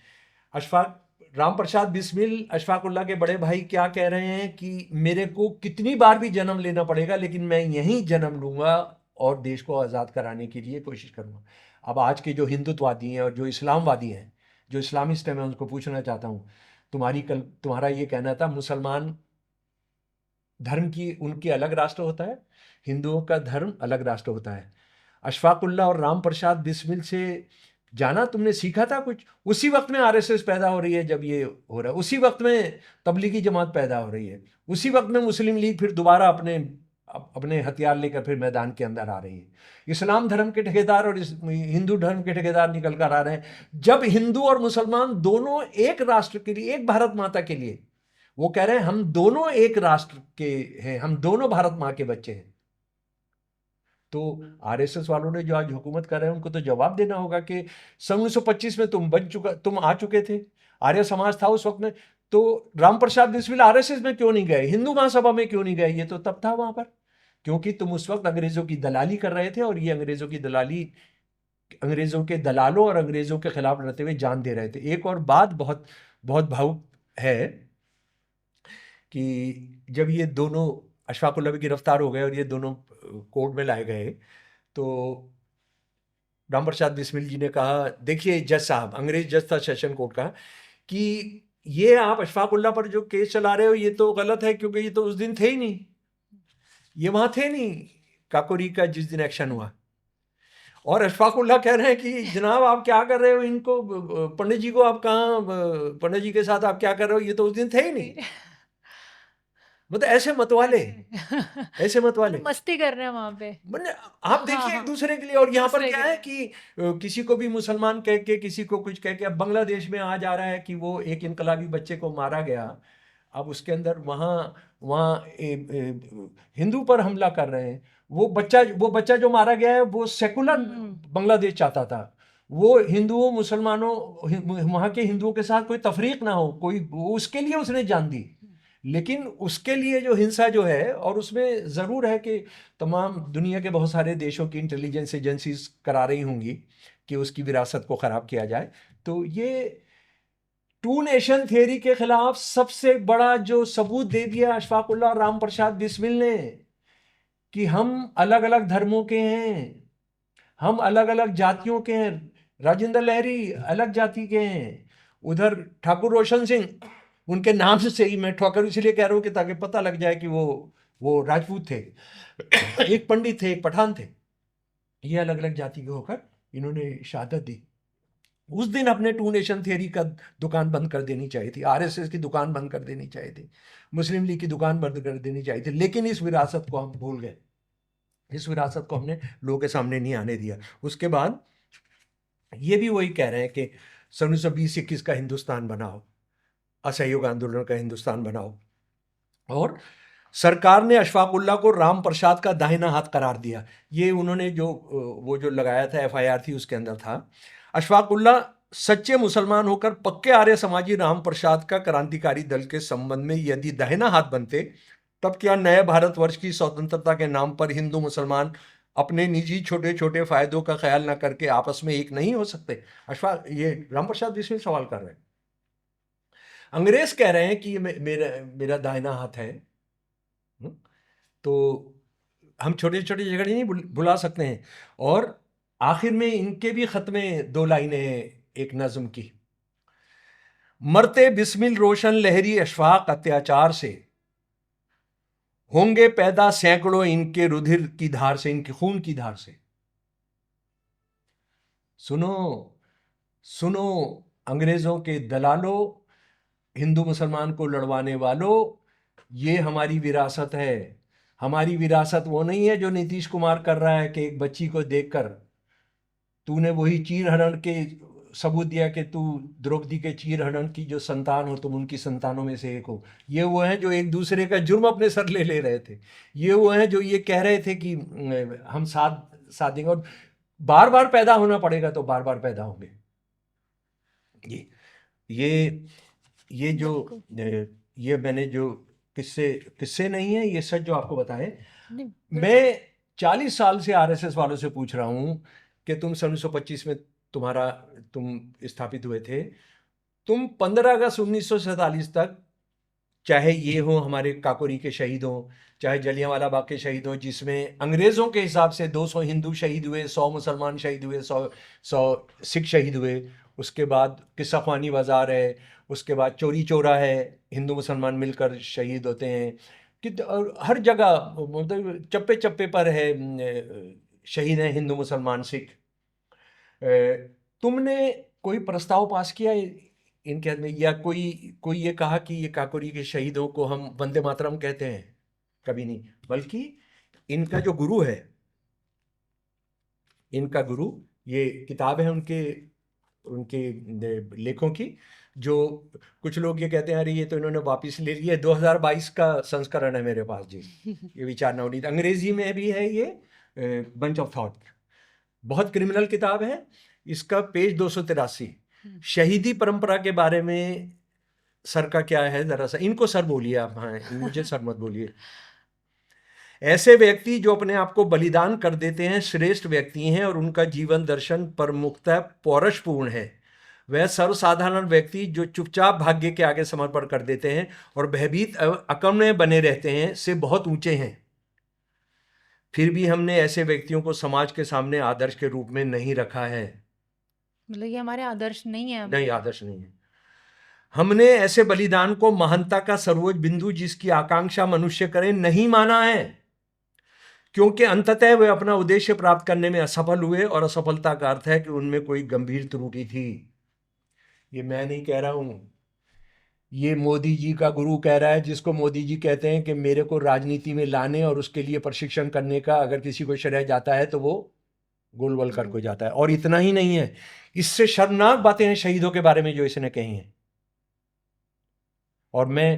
अशफाक राम प्रसाद बिस्मिल अशफाकुल्लाह के बड़े भाई क्या कह रहे हैं कि मेरे को कितनी बार भी जन्म लेना पड़ेगा, लेकिन मैं यहीं जन्म लूंगा और देश को आज़ाद कराने के लिए कोशिश करूंगा। अब आज के जो हिंदुत्ववादी हैं और जो इस्लामवादी हैं, जो इस्लामिस्ट हैं, मैं उनको पूछना चाहता हूँ, तुम्हारा ये कहना था मुसलमान धर्म की उनके अलग राष्ट्र होता है, हिंदुओं का धर्म अलग राष्ट्र होता है। अशफाकुल्लाह और राम प्रसाद बिस्मिल से जाना तुमने सीखा था कुछ? उसी वक्त में आरएसएस पैदा हो रही है जब ये हो रहा है, उसी वक्त में तबलीगी जमात पैदा हो रही है, उसी वक्त में मुस्लिम लीग फिर दोबारा अपने हथियार लेकर फिर मैदान के अंदर आ रही है। इस्लाम धर्म के ठेकेदार और हिंदू धर्म के ठेकेदार निकल कर आ रहे हैं। जब हिंदू और मुसलमान दोनों एक राष्ट्र के लिए, एक भारत माता के लिए, वो कह रहे हैं हम दोनों एक राष्ट्र के हैं, हम दोनों भारत माँ के बच्चे हैं, तो आरएसएस वालों ने जो आज हुकूमत कर रहे हैं उनको तो जवाब देना होगा कि सन 1925 में तुम आ चुके थे, आर्य समाज था उस वक्त में, तो राम प्रसाद बिस्मिल आरएसएस में क्यों नहीं गए, हिंदू महासभा में क्यों नहीं गए? ये तो तब था वहां पर, क्योंकि तुम उस वक्त अंग्रेजों की दलाली कर रहे थे, और ये अंग्रेजों की दलाली, अंग्रेजों के दलालों और अंग्रेजों के खिलाफ लड़ते हुए जान दे रहे थे। एक और बात बहुत बहुत भावुक है कि जब ये दोनों अशफाकुल्लाह भी गिरफ्तार हो गए और ये दोनों कोर्ट में लाए गए, तो राम प्रसाद बिस्मिल जी ने कहा, देखिए जज साहब, अंग्रेज जज था सेशन कोर्ट का, कि ये आप अशफाकुल्लाह पर जो केस चला रहे हो ये तो गलत है, क्योंकि ये तो उस दिन थे ही नहीं, ये वहां थे नहीं काकोरी का जिस दिन एक्शन हुआ। और अशफाकुल्लाह कह रहे हैं कि जनाब आप क्या कर रहे हो, इनको पंडित जी को आप कहाँ, पंडित जी के साथ आप क्या कर रहे हो, ये तो उस दिन थे ही नहीं। मतलब ऐसे मतवाले, ऐसे मतवाले मस्ती कर रहे हैं वहां पे, मतलब आप देखिए एक दूसरे के लिए। और यहाँ पर क्या है कि किसी को भी मुसलमान कह के, किसी को कुछ कह के, अब बांग्लादेश में आज आ रहा है कि वो एक इनकलाबी बच्चे को मारा गया, अब उसके अंदर वहाँ हिंदू पर हमला कर रहे हैं। वो बच्चा जो मारा गया है वो सेकुलर बांग्लादेश चाहता था, वो हिंदुओं मुसलमानों वहाँ के हिंदुओं के साथ कोई तफरीक ना हो, कोई, उसके लिए उसने जान दी। लेकिन उसके लिए जो हिंसा जो है, और उसमें ज़रूर है कि तमाम दुनिया के बहुत सारे देशों की इंटेलिजेंस एजेंसीज करा रही होंगी कि उसकी विरासत को ख़राब किया जाए। तो ये टू नेशन थियरी के खिलाफ सबसे बड़ा जो सबूत दे दिया अशफाकुल्लाह और राम प्रसाद बिस्मिल ने, कि हम अलग अलग धर्मों के हैं, हम अलग अलग जातियों के हैं। राजेंद्र लहरी अलग जाति के हैं, उधर ठाकुर रोशन सिंह, उनके नाम से ही मैं ठोकर इसलिए कह रहा हूँ कि ताकि पता लग जाए कि वो राजपूत थे, एक पंडित थे, एक पठान थे, ये अलग अलग जाति के होकर इन्होंने शहादत दी। उस दिन अपने टू नेशन थियरी का दुकान बंद कर देनी चाहिए थी, आरएसएस की दुकान बंद कर देनी चाहिए थी, मुस्लिम लीग की दुकान बंद कर देनी चाहिए थी, लेकिन इस विरासत को हम भूल गए, इस विरासत को हमने लोगों के सामने नहीं आने दिया। उसके बाद ये भी वही कह रहे हैं कि सन 1920-21 का हिंदुस्तान बनाओ, असहयोग आंदोलन का हिंदुस्तान बनाओ, और सरकार ने अशफाकुल्लाह को राम प्रसाद का दाहिना हाथ करार दिया। ये उन्होंने वो जो लगाया था, एफआईआर थी, उसके अंदर था, अशफाकुल्लाह सच्चे मुसलमान होकर पक्के आर्य समाजी राम प्रसाद का क्रांतिकारी दल के संबंध में यदि दाहिना हाथ बनते, तब क्या नए भारतवर्ष की स्वतंत्रता के नाम पर हिंदू मुसलमान अपने निजी छोटे छोटे फायदों का ख्याल न करके आपस में एक नहीं हो सकते? ये राम प्रसाद बिस्मिल सवाल कर रहे हैं। अंग्रेज कह रहे हैं कि ये मेरा दाहिना हाथ है, तो हम छोटे छोटे जगह नहीं भुला सकते हैं। और आखिर में इनके भी खत में 2 लाइनें हैं एक नज्म की, मरते बिस्मिल रोशन लहरी अशफाक अत्याचार से, होंगे पैदा सैकड़ों इनके रुधिर की धार से, इनके खून की धार से। सुनो सुनो अंग्रेजों के दलालों, हिंदू मुसलमान को लड़वाने वालों, ये हमारी विरासत है। हमारी विरासत वो नहीं है जो नीतीश कुमार कर रहा है कि एक बच्ची को देखकर तूने वही चीर हरण के सबूत दिया कि तू द्रौपदी के चीर हरण की जो संतान हो, तुम उनकी संतानों में से एक हो। ये वो हैं जो एक दूसरे का जुर्म अपने सर ले रहे थे। ये वो हैं जो ये कह रहे थे कि हम साथ साथ देंगे, और बार बार पैदा होना पड़ेगा तो बार बार पैदा होंगे। ये जो ये मैंने जो किस्से नहीं है, ये सच जो आपको बताएं। मैं 40 साल से आरएसएस वालों से पूछ रहा हूं कि तुम 1925 में तुम स्थापित हुए थे, तुम 15 अगस्त 1947 तक, चाहे ये हो हमारे काकोरी के शहीद हो, चाहे जलियांवाला बाग के शहीद हो, जिसमें अंग्रेजों के हिसाब से 200 हिंदू शहीद हुए, 100 मुसलमान शहीद हुए, 100 सिख शहीद हुए। उसके बाद किस्सा ख्वानी बाजार है, उसके बाद चोरी चोरा है, हिंदू मुसलमान मिलकर शहीद होते हैं कि हर जगह, मतलब चप्पे चप्पे पर है शहीद हैं हिंदू मुसलमान सिख। तुमने कोई प्रस्ताव पास किया इनके में, या कोई ये कहा कि ये काकोरी के शहीदों को हम वंदे मातरम कहते हैं? कभी नहीं। बल्कि इनका जो गुरु है, इनका गुरु, ये किताब है उनके लेखों की, जो कुछ लोग ये कहते हैं अरे ये तो इन्होंने वापस ले लिया। 2022 का संस्करण है मेरे पास जी। ये विचार नवनीत अंग्रेजी में भी है, ये बंच ऑफ थॉट, बहुत क्रिमिनल किताब है। इसका पेज 283, शहीदी परंपरा के बारे में सर का क्या है, जरा सा इनको सर बोलिए आप। हाँ, मुझे सर मत बोलिए। ऐसे व्यक्ति जो अपने आप को बलिदान कर देते हैं श्रेष्ठ व्यक्ति हैं, और उनका जीवन दर्शन परमुक्तः पौरुषपूर्ण है। वह सर्वसाधारण व्यक्ति जो चुपचाप भाग्य के आगे समर्पण कर देते हैं और भयभीत अकम्य बने रहते हैं, से बहुत ऊंचे हैं। फिर भी हमने ऐसे व्यक्तियों को समाज के सामने आदर्श के रूप में नहीं रखा है। मतलब ये हमारे आदर्श नहीं है। नहीं, आदर्श नहीं है। हमने ऐसे बलिदान को महानता का सर्वोच्च बिंदु जिसकी आकांक्षा मनुष्य करे नहीं माना है, क्योंकि अंततः वे अपना उद्देश्य प्राप्त करने में असफल हुए, और असफलता का अर्थ है कि उनमें कोई गंभीर त्रुटि थी। ये मैं नहीं कह रहा हूं, ये मोदी जी का गुरु कह रहा है, जिसको मोदी जी कहते हैं कि मेरे को राजनीति में लाने और उसके लिए प्रशिक्षण करने का अगर किसी को श्रेय जाता है तो वो गोलवलकर को जाता है। और इतना ही नहीं है, इससे शर्मनाक बातें हैं शहीदों के बारे में जो इसने कही हैं, और मैं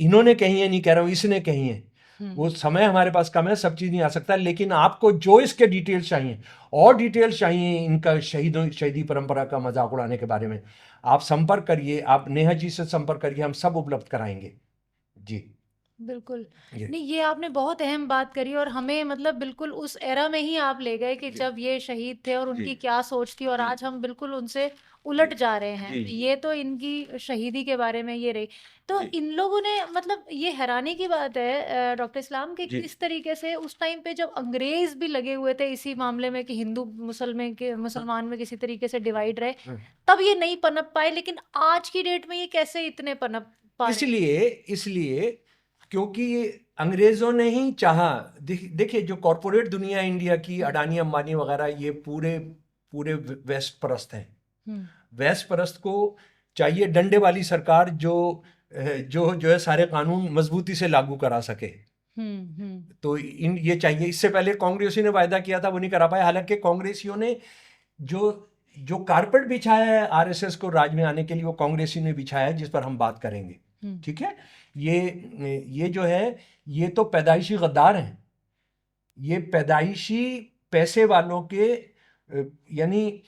इन्होंने कही है नहीं कह रहा हूं, इसने कही है। वो समय हमारे पास कम है, सब चीज नहीं आ सकता, लेकिन आपको जो इसके डिटेल्स चाहिए और डिटेल्स चाहिए इनका शहीदी परंपरा का मजाक उड़ाने के बारे में, आप संपर्क करिए, आप नेहा जी से संपर्क करिए, हम सब उपलब्ध कराएंगे जी। बिल्कुल नहीं, ये आपने बहुत अहम बात करी, और हमें मतलब बिल्कुल उस एरा में ही आप ले गए कि जब ये शहीद थे और उनकी क्या सोच थी, और आज हम बिल्कुल उनसे उलट जा रहे हैं। ये तो इनकी शहीदी के बारे में ये रही। तो इन लोगों ने, मतलब ये हैरानी की बात है डॉक्टर इस्लाम, कि किस तरीके से उस टाइम पे जब अंग्रेज भी लगे हुए थे इसी मामले में कि हिंदू मुसलमान में किसी तरीके से डिवाइड रहे, तब ये नहीं पनप पाए, लेकिन आज की डेट में ये कैसे इतने पनप पाए? इसलिए क्योंकि ये अंग्रेजों ने ही चाहा। देखिए जो कॉरपोरेट दुनिया इंडिया की, अडानी अंबानी वगैरह, ये पूरे वेस्ट परस्त हैं। वेस्ट परस्त को चाहिए डंडे वाली सरकार जो है सारे कानून मजबूती से लागू करा सके। तो ये चाहिए। इससे पहले कांग्रेसियों ने वायदा किया था, वो नहीं करा पाए। हालांकि कांग्रेसियों ने जो कारपेट बिछाया है आरएसएस को राज में आने के लिए, वो कांग्रेसियों ने बिछाया है, जिस पर हम बात करेंगे। ठीक है, ये जो है, ये तो पैदाइशी गद्दार हैं। ये पैदाइशी पैसे वालों के, यानी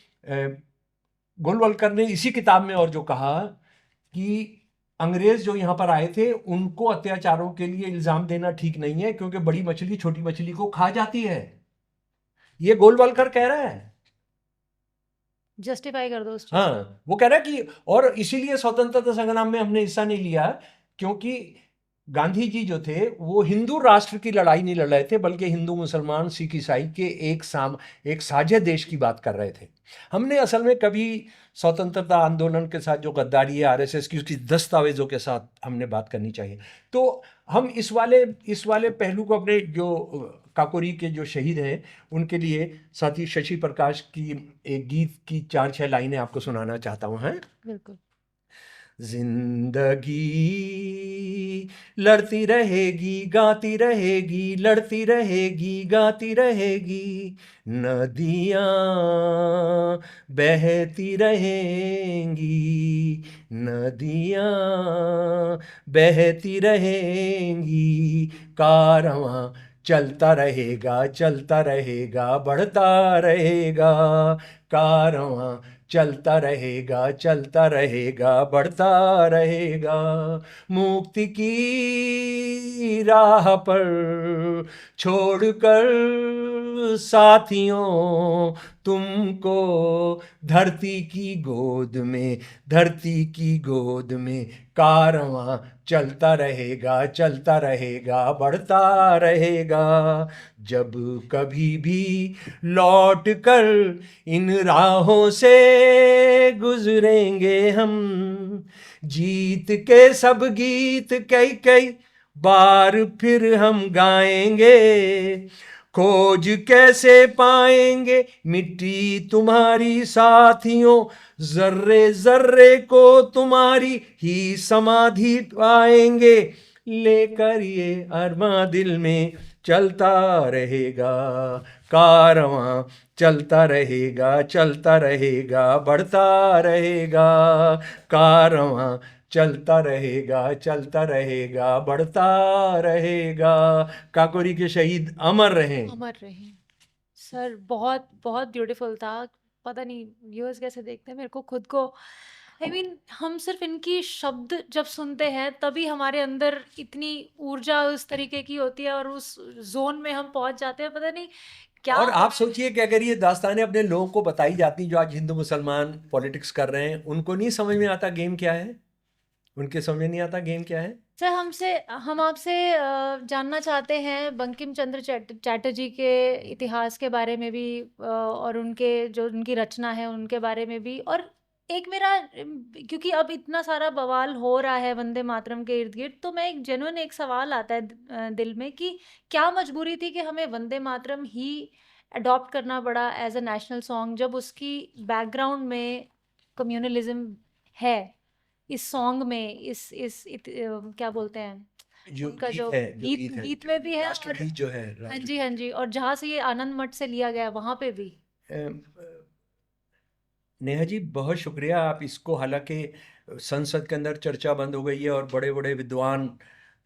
गोलवलकर ने इसी किताब में और जो कहा कि अंग्रेज जो यहाँ पर आए थे उनको अत्याचारों के लिए इल्जाम देना ठीक नहीं है, क्योंकि बड़ी मछली छोटी मछली को खा जाती है। ये गोलवलकर कह रहा है, जस्टिफाई कर दो उस चीज। हाँ, वो कह रहा है कि, और इसीलिए स्वतंत्रता संग्राम में हमने हिस्सा नहीं लिया, क्योंकि गांधी जी जो थे वो हिंदू राष्ट्र की लड़ाई नहीं लड़ रहे थे, बल्कि हिंदू मुसलमान सिख ईसाई के एक साझे देश की बात कर रहे थे। हमने असल में कभी स्वतंत्रता आंदोलन के साथ जो गद्दारी है आरएसएस की, उसकी दस्तावेजों के साथ हमने बात करनी चाहिए। तो हम इस वाले पहलू को अपने जो काकोरी के जो शहीद हैं उनके लिए साथी शशि प्रकाश की एक गीत की 4-6 लाइनें आपको सुनाना चाहता हूँ। हैं, बिल्कुल। जिंदगी लड़ती रहेगी गाती रहेगी, लड़ती रहेगी गाती रहेगी, नदियाँ बहती रहेंगी, नदियाँ बहती रहेंगी, कारवां चलता रहेगा बढ़ता रहेगा, कारवां चलता रहेगा बढ़ता रहेगा, मुक्ति की राह पर छोड़कर साथियों तुमको धरती की गोद में कारवां चलता रहेगा बढ़ता रहेगा, जब कभी भी लौट कर इन राहों से गुजरेंगे हम, जीत के सब गीत कई कई बार फिर हम गाएंगे, खोज कैसे पाएंगे मिट्टी तुम्हारी साथियों, जर्रे जर्रे को तुम्हारी ही समाधि पाएंगे, लेकर ये अरमा दिल में चलता रहेगा, कारवां चलता रहेगा बढ़ता रहेगा, कारवां चलता रहेगा बढ़ता रहेगा। काकोरी के शहीद अमर रहें। अमर रहें। सर बहुत बहुत ब्यूटीफुल था। पता नहीं व्यूअर्स कैसे देखते हैं, मेरे को खुद को हम सिर्फ इनकी शब्द जब सुनते हैं तभी हमारे अंदर इतनी ऊर्जा उस तरीके की होती है और उस जोन में हम पहुंच जाते हैं, पता नहीं क्या। और आप सोचिए कि अगर ये दास्तानें अपने लोगों को बताई जाती जो आज हिंदू मुसलमान पॉलिटिक्स कर रहे हैं, उनको नहीं समझ में आता गेम क्या है, उनके समझ में नहीं आता गेम क्या है। सर हम आपसे जानना चाहते हैं बंकिम चंद्र चैटर्जी के इतिहास के बारे में भी, और उनके जो उनकी रचना है उनके बारे में भी। और एक मेरा क्योंकि अब इतना सारा बवाल हो रहा है वंदे मातरम के इर्द गिर्द, तो मैं एक सवाल आता है दिल में कि क्या मजबूरी थी कि हमें वंदे मातरम ही अडॉप्ट करना पड़ा एज अ नेशनल सॉन्ग, जब उसकी बैकग्राउंड में कम्युनलिज्म है इस सॉन्ग में, क्या बोलते हैं जो उनका गीत जो है, जो गीत गीत है, गीत में भी है, और राष्ट्रगीत जो है, हाँ जी हाँ जी, और जहाँ से ये आनंद मठ से लिया गया वहां पे भी। नेहा जी बहुत शुक्रिया। आप इसको, हालांकि संसद के अंदर चर्चा बंद हो गई है और बड़े बड़े विद्वान,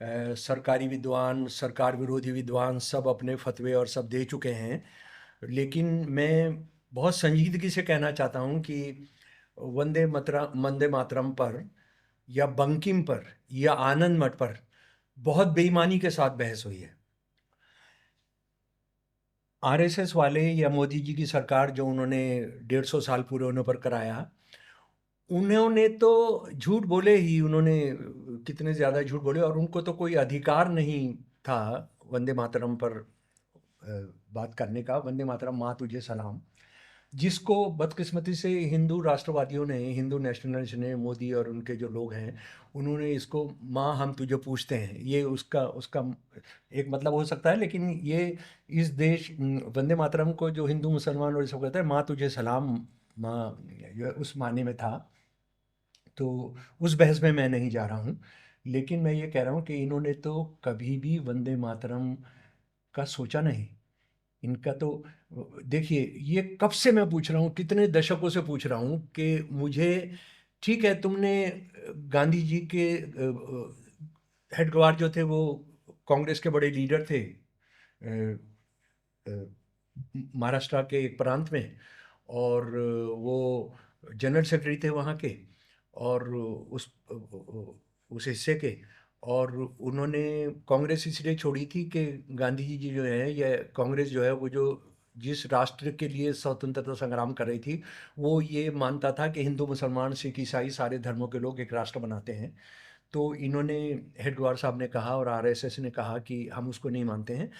सरकारी विद्वान, सरकार विरोधी विद्वान सब अपने फतवे और सब दे चुके हैं, लेकिन मैं बहुत संजीदगी से कहना चाहता हूँ कि वंदे मातरम पर या बंकिम पर या आनंद मठ पर बहुत बेईमानी के साथ बहस हुई है। आरएसएस वाले या मोदी जी की सरकार जो उन्होंने 150 साल पूरे होने पर कराया, उन्होंने तो झूठ बोले ही, उन्होंने कितने ज़्यादा झूठ बोले, और उनको तो कोई अधिकार नहीं था वंदे मातरम पर बात करने का। वंदे मातरम माँ तुझे सलाम, जिसको बदकिस्मती से हिंदू राष्ट्रवादियों ने, हिंदू नेशनलिस्ट ने, मोदी और उनके जो लोग हैं, उन्होंने इसको माँ हम तुझे पूछते हैं, ये उसका एक मतलब हो सकता है, लेकिन ये इस देश वंदे मातरम को जो हिंदू मुसलमान और सब कहते हैं माँ तुझे सलाम, माँ जो है उस माने में था। तो उस बहस में मैं नहीं जा रहा हूँ, लेकिन मैं ये कह रहा हूँ कि इन्होंने तो कभी भी वंदे मातरम का सोचा नहीं। इनका तो देखिए, ये कब से मैं पूछ रहा हूँ, कितने दशकों से पूछ रहा हूँ कि मुझे, ठीक है तुमने गांधी जी के हेडगवार जो थे वो कांग्रेस के बड़े लीडर थे महाराष्ट्र के एक प्रांत में, और वो जनरल सेक्रेटरी थे वहाँ के, और उस हिस्से के, और उन्होंने कांग्रेस इसलिए छोड़ी थी कि गांधी जी जो है, या कांग्रेस जो है, वो जो जिस राष्ट्र के लिए स्वतंत्रता संग्राम कर रही थी, वो ये मानता था कि हिंदू मुसलमान सिख ईसाई सारे धर्मों के लोग एक राष्ट्र बनाते हैं। तो इन्होंने, हेडगेवार साहब ने कहा और आरएसएस ने कहा कि हम उसको नहीं मानते हैं,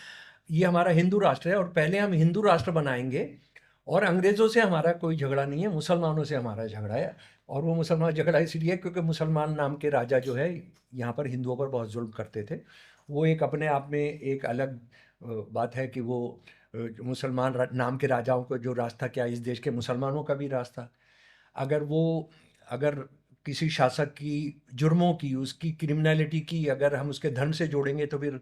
ये हमारा हिंदू राष्ट्र है और पहले हम हिंदू राष्ट्र बनाएंगे, और अंग्रेज़ों से हमारा कोई झगड़ा नहीं है, मुसलमानों से हमारा झगड़ा है। और वो मुसलमान झगड़ा इसलिए क्योंकि मुसलमान नाम के राजा जो है यहाँ पर हिंदुओं पर बहुत जुल्म करते थे। वो एक अपने आप में एक अलग बात है कि वो मुसलमान नाम के राजाओं को जो राज था, क्या इस देश के मुसलमानों का भी राज था? अगर किसी शासक की जुर्मों की, उसकी क्रिमिनलिटी की अगर हम उसके धर्म से जोड़ेंगे तो फिर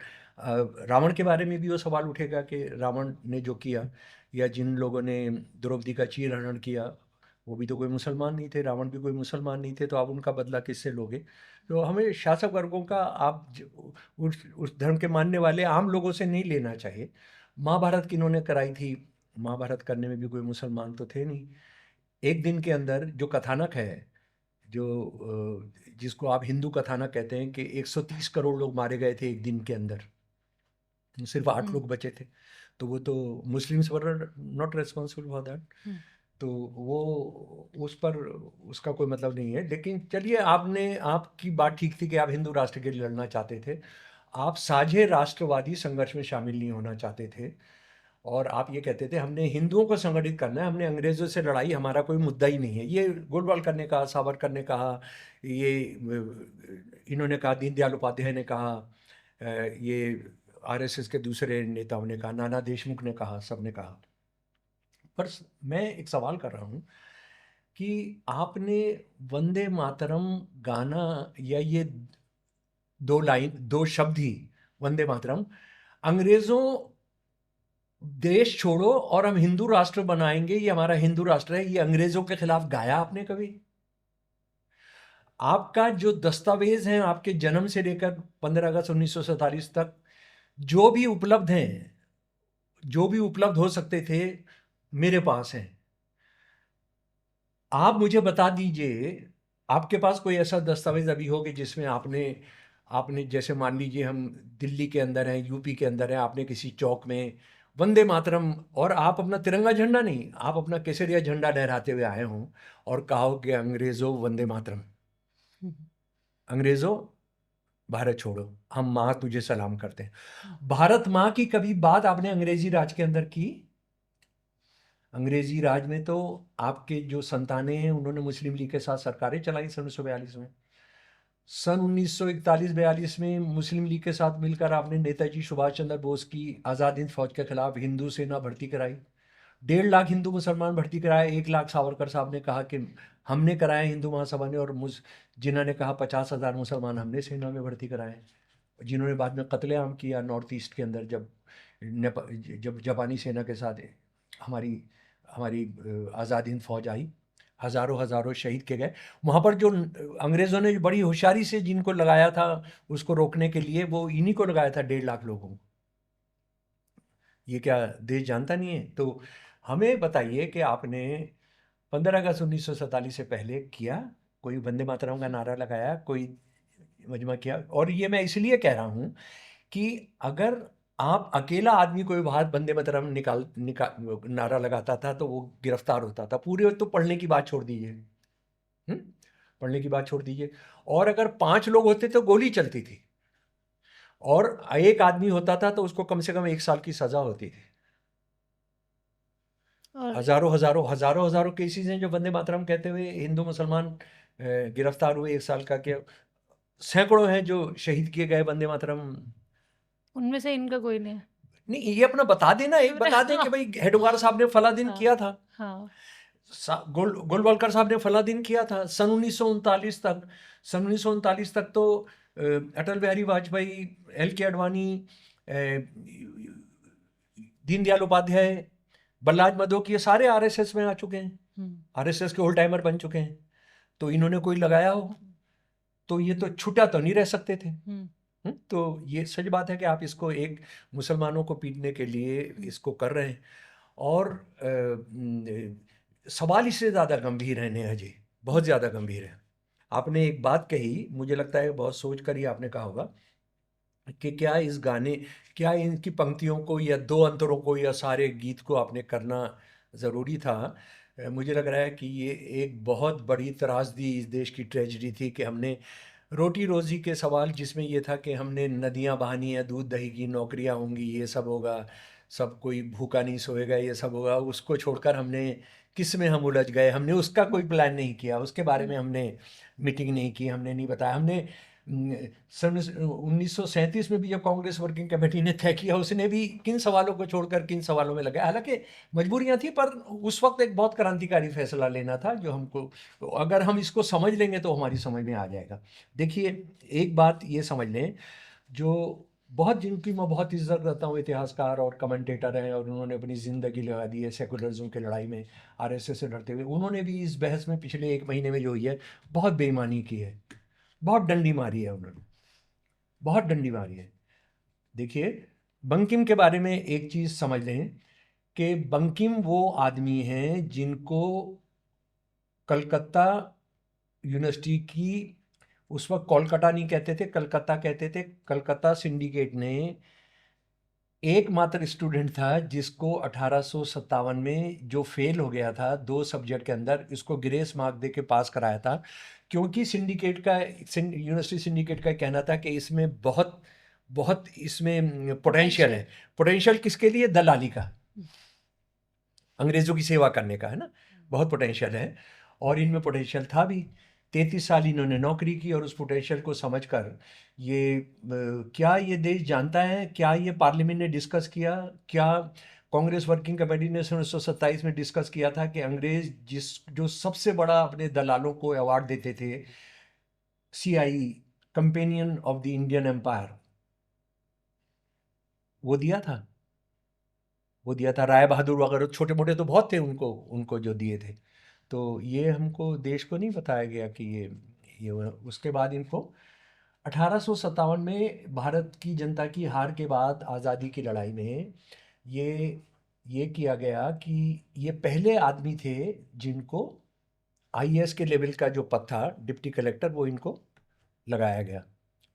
रावण के बारे में भी वो सवाल उठेगा कि रावण ने जो किया, या जिन लोगों ने द्रौपदी का चीरहरण किया, वो भी तो कोई मुसलमान नहीं थे, रावण भी कोई मुसलमान नहीं थे, तो आप उनका बदला किससे लोगे? तो हमें शासक वर्गों का उस धर्म के मानने वाले आम लोगों से नहीं लेना चाहिए। महाभारत किन्होंने कराई थी? महाभारत करने में भी कोई मुसलमान तो थे नहीं। एक दिन के अंदर जो कथानक है, जो जिसको आप हिंदू कथानक कहते हैं, कि 130 करोड़ लोग मारे गए थे एक दिन के अंदर, सिर्फ 8 लोग बचे थे, तो वो तो Muslims were not responsible for that. तो वो उस पर उसका कोई मतलब नहीं है। लेकिन चलिए, आपकी बात ठीक थी कि आप हिंदू राष्ट्र के लिए लड़ना चाहते थे, आप साझे राष्ट्रवादी संघर्ष में शामिल नहीं होना चाहते थे, और आप ये कहते थे हमने हिंदुओं को संगठित करना है, हमने अंग्रेज़ों से लड़ाई, हमारा कोई मुद्दा ही नहीं है। ये गोलवालकर ने कहा, सावरकर ने कहा, ये इन्होंने कहा, दीनदयाल उपाध्याय ने कहा, ये आरएसएस के दूसरे नेताओं ने कहा, नाना देशमुख ने कहा, सब ने कहा। पर मैं एक सवाल कर रहा हूँ कि आपने वंदे मातरम गाना, या ये 2 शब्द ही वंदे मातरम, अंग्रेज़ों देश छोड़ो और हम हिंदू राष्ट्र बनाएंगे, ये हमारा हिंदू राष्ट्र है, ये अंग्रेजों के खिलाफ गाया आपने कभी? आपका जो दस्तावेज हैं आपके जन्म से लेकर 15 अगस्त 1947 तक, जो भी उपलब्ध हैं, जो भी उपलब्ध हो सकते थे, मेरे पास हैं। आप मुझे बता दीजिए, आपके पास कोई ऐसा दस्तावेज अभी हो कि जिसमें आपने जैसे मान लीजिए हम दिल्ली के अंदर हैं, यूपी के अंदर हैं, आपने किसी चौक में वंदे मातरम, और आप अपना तिरंगा झंडा नहीं, आप अपना केसरिया झंडा लहराते हुए आए हों और कहा हो कि अंग्रेज़ों वंदे मातरम, अंग्रेज़ों भारत छोड़ो, हम माँ तुझे सलाम करते हैं। भारत माँ की कभी बात आपने अंग्रेजी राज के अंदर की? अंग्रेजी राज में तो आपके जो संतानें हैं उन्होंने मुस्लिम लीग के साथ सरकारें चलाई सन 1942 में। सन 1941-42 में मुस्लिम लीग के साथ मिलकर आपने नेताजी सुभाष चंद्र बोस की आज़ाद हिंद फौज के खिलाफ हिंदू सेना भर्ती कराई। 1.5 लाख हिंदू मुसलमान भर्ती कराए। 1 लाख सावरकर साहब ने कहा कि हमने कराया हिंदू महासभा ने, और जिन्होंने कहा 50,000 मुसलमान हमने सेना में भर्ती कराए, जिन्होंने बाद में कत्लेआम किया नॉर्थ ईस्ट के अंदर, जब जापानी सेना के साथ हमारी आज़ाद हिंद फौज आई, हज़ारों शहीद के गए। वहाँ पर जो अंग्रेज़ों ने बड़ी होशियारी से जिनको लगाया था उसको रोकने के लिए, वो इन्हीं को लगाया था, 1.5 लाख लोगों को। ये क्या देश जानता नहीं है? तो हमें बताइए कि आपने 15 अगस्त 1947 से पहले किया, कोई वंदे मातरम का नारा लगाया, कोई मजमा किया? और ये मैं इसलिए कह रहा हूँ कि अगर आप अकेला आदमी कोई बाहर वंदे मातरम नारा लगाता था तो वो गिरफ्तार होता था। पूरे तो पढ़ने की बात छोड़ दीजिए, पढ़ने की बात छोड़ दीजिए, और अगर 5 लोग होते तो गोली चलती थी, और एक आदमी होता था तो उसको कम से कम 1 साल की सजा होती थी। और हजारों केसेस हैं जो वंदे मातरम कहते हुए हिंदू मुसलमान गिरफ्तार हुए 1 साल का, के सैकड़ों हैं जो शहीद किए गए वंदे मातरम। उनमें से इनका कोई नहीं है। नहीं, ये अपना बता देना, एक बता दें कि भाई हेडगेवार साहब ने फला दिन किया था, हाँ, गोलवालकर साहब ने फला दिन किया था। सन 1939 तक तो अटल बिहारी वाजपेयी, LK आडवाणी, दीनदयाल उपाध्याय, बल्लाज मधोक, ये सारे RSS में आ चुके हैं, RSS के ओल्ड टाइमर बन चुके हैं। तो इन्होंने कोई लगाया हो तो ये तो छुटा तो नहीं रह सकते थे। तो ये सच बात है कि आप इसको एक मुसलमानों को पीटने के लिए इसको कर रहे हैं, और सवाल इससे ज़्यादा गंभीर है नेहा जी, बहुत ज़्यादा गंभीर है। आपने एक बात कही, मुझे लगता है बहुत सोच कर ही आपने कहा होगा, कि क्या इनकी पंक्तियों को या 2 अंतरों को या सारे गीत को आपने करना ज़रूरी था। मुझे लग रहा है कि ये एक बहुत बड़ी त्रासदी इस देश की ट्रेजेडी थी कि हमने रोटी रोजी के सवाल जिसमें ये था कि हमने नदियां बहानी है, दूध दही की, नौकरियां होंगी, ये सब होगा, सब कोई भूखा नहीं सोएगा, ये सब होगा, उसको छोड़कर हमने किस में हम उलझ गए, हमने उसका कोई प्लान नहीं किया, उसके बारे में हमने मीटिंग नहीं की, हमने नहीं बताया। हमने सन 1937 में भी जब कांग्रेस वर्किंग कमेटी ने तय किया, उसने भी किन सवालों को छोड़कर किन सवालों में लगाया। हालांकि मजबूरियां थी, पर उस वक्त एक बहुत क्रांतिकारी फैसला लेना था जो हमको, अगर हम इसको समझ लेंगे तो हमारी समझ में आ जाएगा। देखिए, एक बात ये समझ लें, जो बहुत, जिनकी मैं बहुत इज्जत करता हूँ, इतिहासकार और कमेंटेटर हैं, और उन्होंने अपनी ज़िंदगी लगा दी है सेकुलरिज्म की लड़ाई में, आरएसएस से लड़ते हुए, उन्होंने भी इस बहस में पिछले 1 महीने में जो हुई है, बहुत बेईमानी की है, बहुत डंडी मारी है उन्होंने, बहुत डंडी मारी है। देखिए, बंकिम के बारे में एक चीज़ समझ लें कि बंकिम वो आदमी हैं जिनको कलकत्ता यूनिवर्सिटी की, उस वक्त कोलकाता नहीं कहते थे, कलकत्ता कहते थे, कलकत्ता सिंडिकेट ने एकमात्र स्टूडेंट था जिसको 1857 में जो फेल हो गया था 2 सब्जेक्ट के अंदर, इसको ग्रेस मार्क दे के पास कराया था, क्योंकि यूनिवर्सिटी सिंडिकेट का कहना था कि इसमें बहुत बहुत इसमें पोटेंशियल है। पोटेंशियल किसके लिए? दलाली का, अंग्रेज़ों की सेवा करने का, है ना, बहुत पोटेंशियल है। और इनमें पोटेंशियल था भी। 33 साल इन्होंने नौकरी की, और उस पोटेंशियल को समझकर क्या ये देश जानता है, क्या ये पार्लियामेंट ने डिस्कस किया, क्या कांग्रेस वर्किंग कमेटी ने 1927 में डिस्कस किया था कि अंग्रेज जो सबसे बड़ा अपने दलालों को अवार्ड देते थे, CIE, companion of the Indian empire, वो दिया था, वो दिया था। राय बहादुर वगैरह छोटे मोटे तो बहुत थे उनको जो दिए थे। तो ये हमको देश को नहीं बताया गया कि ये उसके बाद इनको 1857 में भारत की जनता की हार के बाद आज़ादी की लड़ाई में ये किया गया कि ये पहले आदमी थे जिनको IAS के लेवल का जो पद था, डिप्टी कलेक्टर, वो इनको लगाया गया,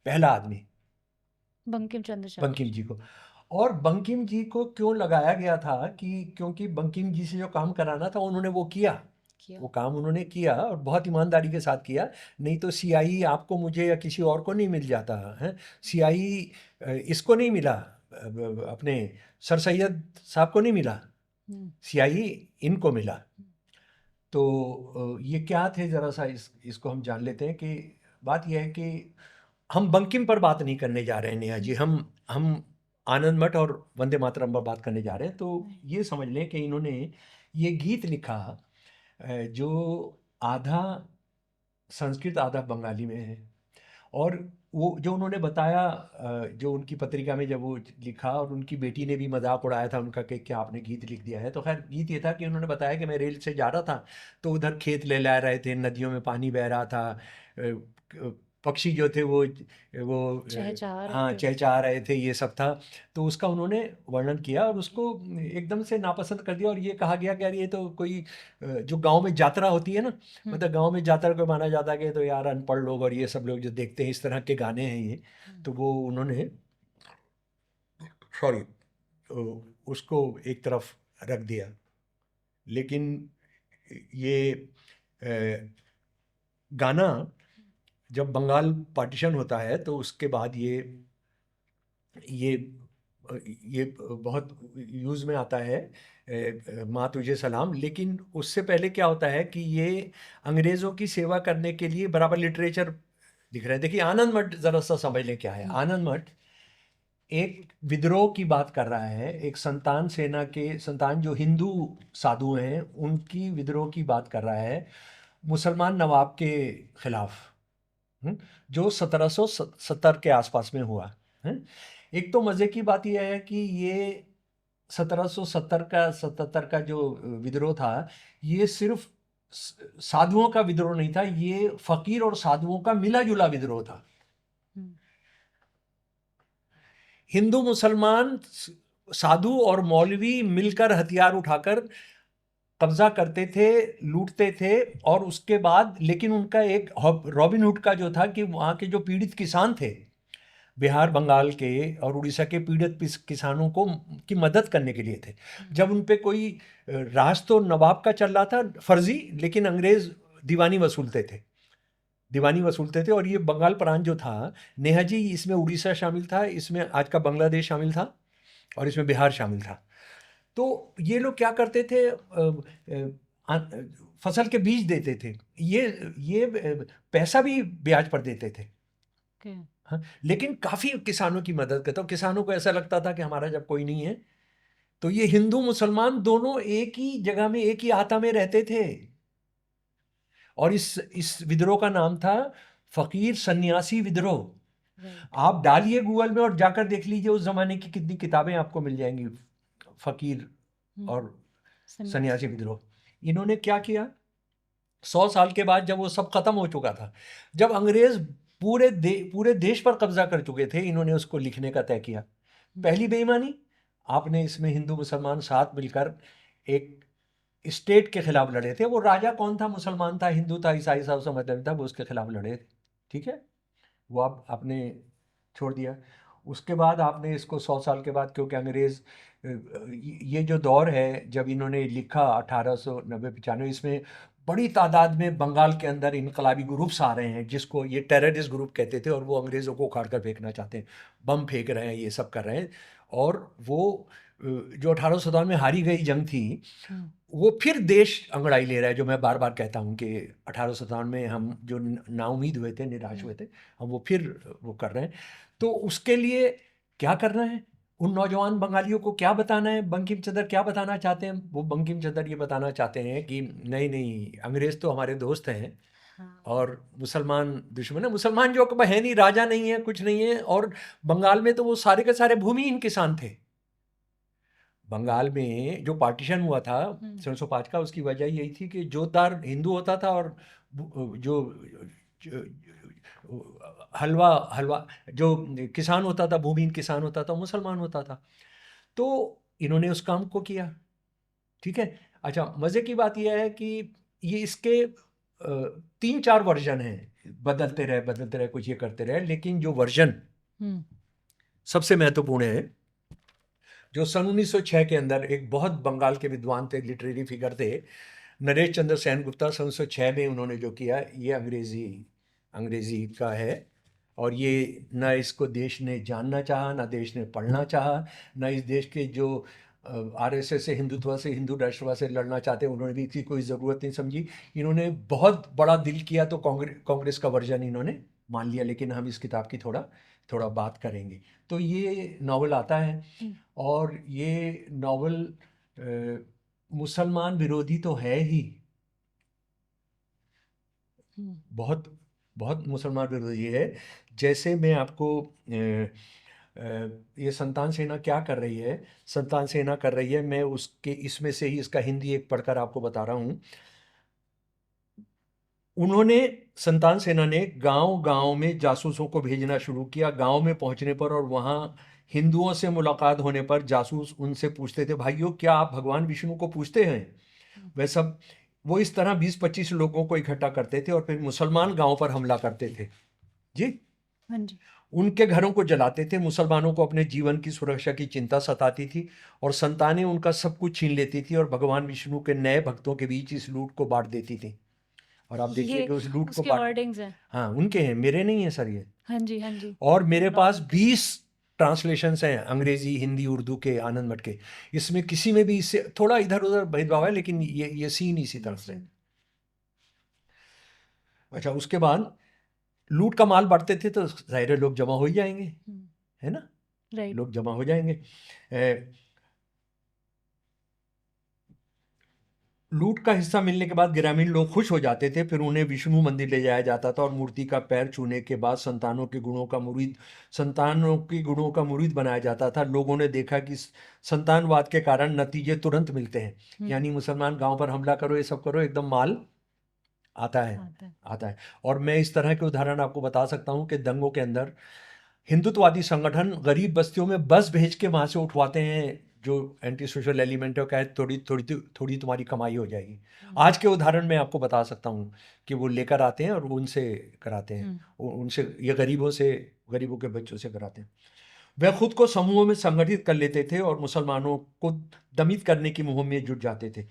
पहला आदमी बंकिम चंद्र बंकिम जी को। और बंकिम जी को क्यों लगाया गया था कि क्योंकि बंकिम जी से जो काम कराना था उन्होंने वो किया, वो काम उन्होंने किया, और बहुत ईमानदारी के साथ किया। नहीं तो CIE आपको, मुझे या किसी और को नहीं मिल जाता है। CIE इसको नहीं मिला, अपने सर सैयद साहब को नहीं मिला, CIE इनको मिला। तो ये क्या थे, ज़रा सा इसको हम जान लेते हैं। कि बात यह है कि हम बंकिम पर बात नहीं करने जा रहे हैं नेहा जी, हम आनंद मठ और वंदे मातरम पर बात करने जा रहे हैं। तो ये समझ लें कि इन्होंने ये गीत लिखा जो आधा संस्कृत आधा बंगाली में है, और वो जो उन्होंने बताया, जो उनकी पत्रिका में जब वो लिखा, और उनकी बेटी ने भी मजाक उड़ाया था उनका कि क्या आपने गीत लिख दिया है। तो खैर, गीत ये था कि उन्होंने बताया कि मैं रेल से जा रहा था, तो उधर खेत ले ला रहे थे, नदियों में पानी बह रहा था, पक्षी जो थे वो चहचहा रहे थे, ये सब था। तो उसका उन्होंने वर्णन किया, और उसको एकदम से नापसंद कर दिया, और ये कहा गया कि यार ये तो कोई जो गांव में यात्रा होती है ना, मतलब गांव में यात्रा को माना जाता है कि तो यार अनपढ़ लोग और ये सब लोग जो देखते हैं इस तरह के गाने हैं ये, तो वो उन्होंने सॉरी उसको एक तरफ रख दिया। लेकिन ये गाना जब बंगाल पार्टीशन होता है तो उसके बाद ये बहुत यूज़ में आता है, माँ तुझे सलाम। लेकिन उससे पहले क्या होता है कि ये अंग्रेज़ों की सेवा करने के लिए बराबर लिटरेचर दिख रहा है। देखिए, आनंद मठ ज़रा सा समझ लें क्या है। आनंद मठ एक विद्रोह की बात कर रहा है, एक संतान जो हिंदू साधु हैं उनकी विद्रोह की बात कर रहा है, मुसलमान नवाब के खिलाफ, जो 1770 के आसपास में हुआ है। एक तो मज़े की बात यह है कि ये 1777 का जो विद्रोह था, ये सिर्फ साधुओं का विद्रोह नहीं था, ये फकीर और साधुओं का मिला जुला विद्रोह था। हिंदू मुसलमान साधु और मौलवी मिलकर हथियार उठाकर कब्जा करते थे, लूटते थे। और उसके बाद लेकिन उनका एक रॉबिन हुड का जो था कि वहाँ के जो पीड़ित किसान थे, बिहार बंगाल के और उड़ीसा के पीड़ित किसानों को की मदद करने के लिए थे। जब उन पे कोई राज तो नवाब का चल रहा था फर्जी, लेकिन अंग्रेज दीवानी वसूलते थे, दीवानी वसूलते थे। और ये बंगाल प्रांत जो था, नेहाजी, इसमें उड़ीसा शामिल था, इसमें आज का बांग्लादेश शामिल था, और इसमें बिहार शामिल था। तो ये लोग क्या करते थे, फसल के बीज देते थे, ये पैसा भी ब्याज पर देते थे। Okay. हाँ, लेकिन काफ़ी किसानों की मदद करता, और किसानों को ऐसा लगता था कि हमारा जब कोई नहीं है, तो ये हिंदू मुसलमान दोनों एक ही जगह में, एक ही आता में रहते थे। और इस विद्रोह का नाम था फकीर सन्यासी विद्रोह। Right. आप डालिए गूगल में और जाकर देख लीजिए, उस जमाने की कितनी किताबें आपको मिल जाएंगी, फकीर और सन्यासी विद्रोह। इन्होंने क्या किया, 100 साल के बाद जब वो सब खत्म हो चुका था, जब अंग्रेज पूरे देश पर कब्जा कर चुके थे, इन्होंने उसको लिखने का तय किया। पहली बेईमानी, आपने इसमें हिंदू मुसलमान साथ मिलकर एक स्टेट के खिलाफ लड़े थे। वो राजा कौन था, मुसलमान था, हिंदू था, ईसाई था, उसका मतलब था, वो उसके खिलाफ लड़े थे। ठीक है, वो आपने छोड़ दिया। उसके बाद आपने इसको 100 साल के बाद, क्योंकि अंग्रेज़, ये जो दौर है जब इन्होंने लिखा 1890-95, इसमें बड़ी तादाद में बंगाल के अंदर इनकलाबी ग्रुप्स आ रहे हैं, जिसको ये टेररिस्ट ग्रुप कहते थे, और वो अंग्रेज़ों को उखाड़ कर फेंकना चाहते हैं, बम फेंक रहे हैं, ये सब कर रहे हैं। और वो जो 1857 में हारी गई जंग थी, वो फिर देश अंगड़ाई ले रहा है, जो मैं बार बार कहता हूँ कि 1857 में हम जो नाउमीद हुए थे, निराश हुए थे, हम वो फिर वो कर रहे हैं। तो उसके लिए क्या करना है, उन नौजवान बंगालियों को क्या बताना है, बंकिम चंद्र क्या बताना चाहते हैं? वो बंकिम चंद्र ये बताना चाहते हैं कि नहीं नहीं, अंग्रेज़ तो हमारे दोस्त हैं, और मुसलमान दुश्मन है। मुसलमान जो है नहीं, राजा नहीं है, कुछ नहीं है। और बंगाल में तो वो सारे के सारे भूमिहीन किसान थे। बंगाल में जो पार्टीशन हुआ था 1905 का, उसकी वजह यही थी कि जोतदार हिंदू होता था, और जो हलवा जो किसान होता था, भूमिहीन किसान होता था, मुसलमान होता था। तो इन्होंने उस काम को किया। ठीक है, अच्छा, मज़े की बात यह है कि ये इसके 3-4 वर्जन हैं, बदलते रहे, कुछ ये करते रहे, लेकिन जो वर्जन सबसे महत्वपूर्ण है, जो सन 1906 के अंदर एक बहुत बंगाल के विद्वान थे, लिटरेरी फिगर थे, नरेश चंद्र सेनगुप्ता, सन 1906 में उन्होंने जो किया, ये अंग्रेजी का है। और ये न इसको देश ने जानना चाहा, न देश ने पढ़ना चाहा, न इस देश के जो आरएसएस से, हिंदुत्व से, हिंदू राष्ट्रवाद से लड़ना चाहते हैं, उन्होंने भी इसकी कोई ज़रूरत नहीं समझी। इन्होंने बहुत बड़ा दिल किया तो कांग्रेस का वर्जन इन्होंने मान लिया। लेकिन हम इस किताब की थोड़ा बात करेंगे। तो ये नावल आता है, और ये नावल मुसलमान विरोधी तो है ही, बहुत बहुत मुसलमान विरोधी है। जैसे मैं आपको ये संतान सेना क्या कर रही है, संतान सेना कर रही है, मैं उसके इसमें से ही इसका हिंदी एक पढ़कर आपको बता रहा हूँ। उन्होंने, संतान सेना ने गांव-गांव में जासूसों को भेजना शुरू किया। गांव में पहुंचने पर और वहां हिंदुओं से मुलाकात होने पर जासूस उनसे पूछते थे, भाइयों क्या आप भगवान विष्णु को पूजते हैं? वह सब, वो इस तरह 20-25 लोगों को इकट्ठा करते थे और फिर मुसलमान गांव पर हमला करते थे। जी, हाँ जी। उनके घरों को जलाते थे। मुसलमानों को अपने जीवन की सुरक्षा की चिंता सताती थी, और संतानें उनका सब कुछ छीन लेती थी और भगवान विष्णु के नए भक्तों के बीच इस लूट को बांट देती थी। और आप देखिए ये कि उस लूट को उसके वर्डिंग्स हैं। हाँ, उनके हैं, मेरे नहीं है सर ये। हाँ जी, हाँ जी। और मेरे पास 20 ट्रांसलेशंस हैं, अंग्रेजी, हिंदी, उर्दू के, आनंद मठ के। इसमें किसी में भी इससे थोड़ा इधर उधर भेदभाव है, लेकिन ये सीन इसी तरह से। अच्छा, उसके बाद लूट का माल बांटते थे तो जाहिर है लोग जमा हो ही जाएंगे, है ना, राइट। लोग जमा हो जाएंगे। लूट का हिस्सा मिलने के बाद ग्रामीण लोग खुश हो जाते थे। फिर उन्हें विष्णु मंदिर ले जाया जाता था और मूर्ति का पैर छूने के बाद संतानों के गुणों का मुरीद बनाया जाता था। लोगों ने देखा कि संतानवाद के कारण नतीजे तुरंत मिलते हैं, यानी मुसलमान गांव पर हमला करो, ये सब करो, एकदम माल आता है। और मैं इस तरह के उदाहरण आपको बता सकता हूँ कि दंगों के अंदर हिंदुत्ववादी संगठन गरीब बस्तियों में बस भेज के वहाँ से उठवाते हैं, जो एंटी सोशल एलिमेंट है, कहे थोड़ी तुम्हारी कमाई हो जाएगी। आज के उदाहरण में आपको बता सकता हूँ कि वो लेकर आते हैं और उनसे कराते हैं, उनसे, ये गरीबों के बच्चों से कराते हैं। वह खुद को समूहों में संगठित कर लेते थे और मुसलमानों को दमित करने की मुहिम में जुट जाते थे।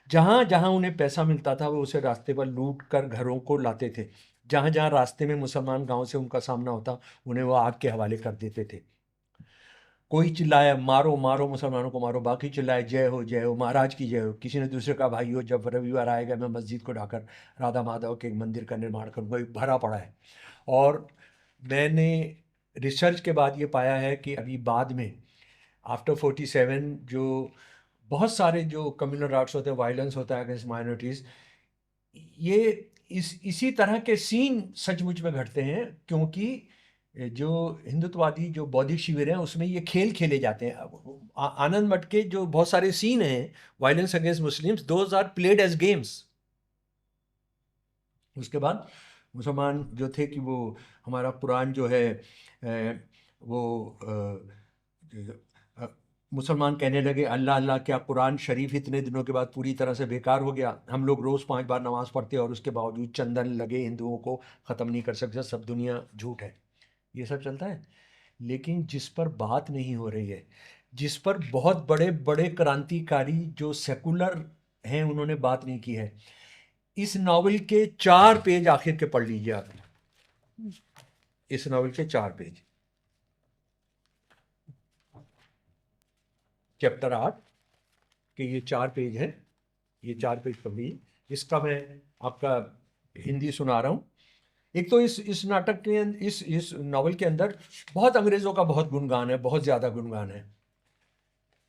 जहाँ जहाँ उन्हें पैसा मिलता था वो उसे रास्ते पर लूट कर घरों को लाते थे। जहाँ जहाँ रास्ते में मुसलमान गांव से उनका सामना होता, उन्हें वो आग के हवाले कर देते थे। कोई चिल्लाया मारो मारो मुसलमानों को मारो, बाकी चिल्लाए जय हो महाराज की जय हो। किसी ने दूसरे का भाई हो, जब रविवार आएगा मैं मस्जिद को ढाकर राधा माधव के एक मंदिर का निर्माण करूँगा, ये भरा पड़ा है। और मैंने रिसर्च के बाद ये पाया है कि अभी बाद में आफ्टर 47 जो बहुत सारे जो कम्युनल राइट्स होते हैं, वायलेंस होता है अगेंस्ट माइनॉरिटीज़, ये इसी तरह के सीन सचमुच में घटते हैं, क्योंकि जो हिंदुत्ववादी जो बौद्धिक शिविर हैं उसमें ये खेल खेले जाते हैं। आनंद मठ के जो बहुत सारे सीन हैं violence against Muslims, those are played as games. उसके बाद मुसलमान जो थे कि वो हमारा कुरान जो है वो मुसलमान कहने लगे अल्लाह अल्लाह, क्या कुरान शरीफ इतने दिनों के बाद पूरी तरह से बेकार हो गया? हम लोग रोज़ 5 बार नमाज़ पढ़ते और उसके बावजूद चंदन लगे हिंदुओं को ख़त्म नहीं कर सकते, सब दुनिया झूठ है। ये सब चलता है। लेकिन जिस पर बात नहीं हो रही है, जिस पर बहुत बड़े बड़े क्रांतिकारी जो सेकुलर हैं उन्होंने बात नहीं की है, इस नावल के 4 पेज आखिर के पढ़ लीजिए आप। इस नावल के 4 पेज, चैप्टर 8 के ये 4 पेज हैं, ये 4 पेज पढ़ लीजिए। इसका मैं आपका हिंदी सुना रहा हूँ। एक तो इस नाटक के इस नावल के अंदर बहुत अंग्रेज़ों का बहुत गुणगान है, बहुत ज़्यादा गुणगान है।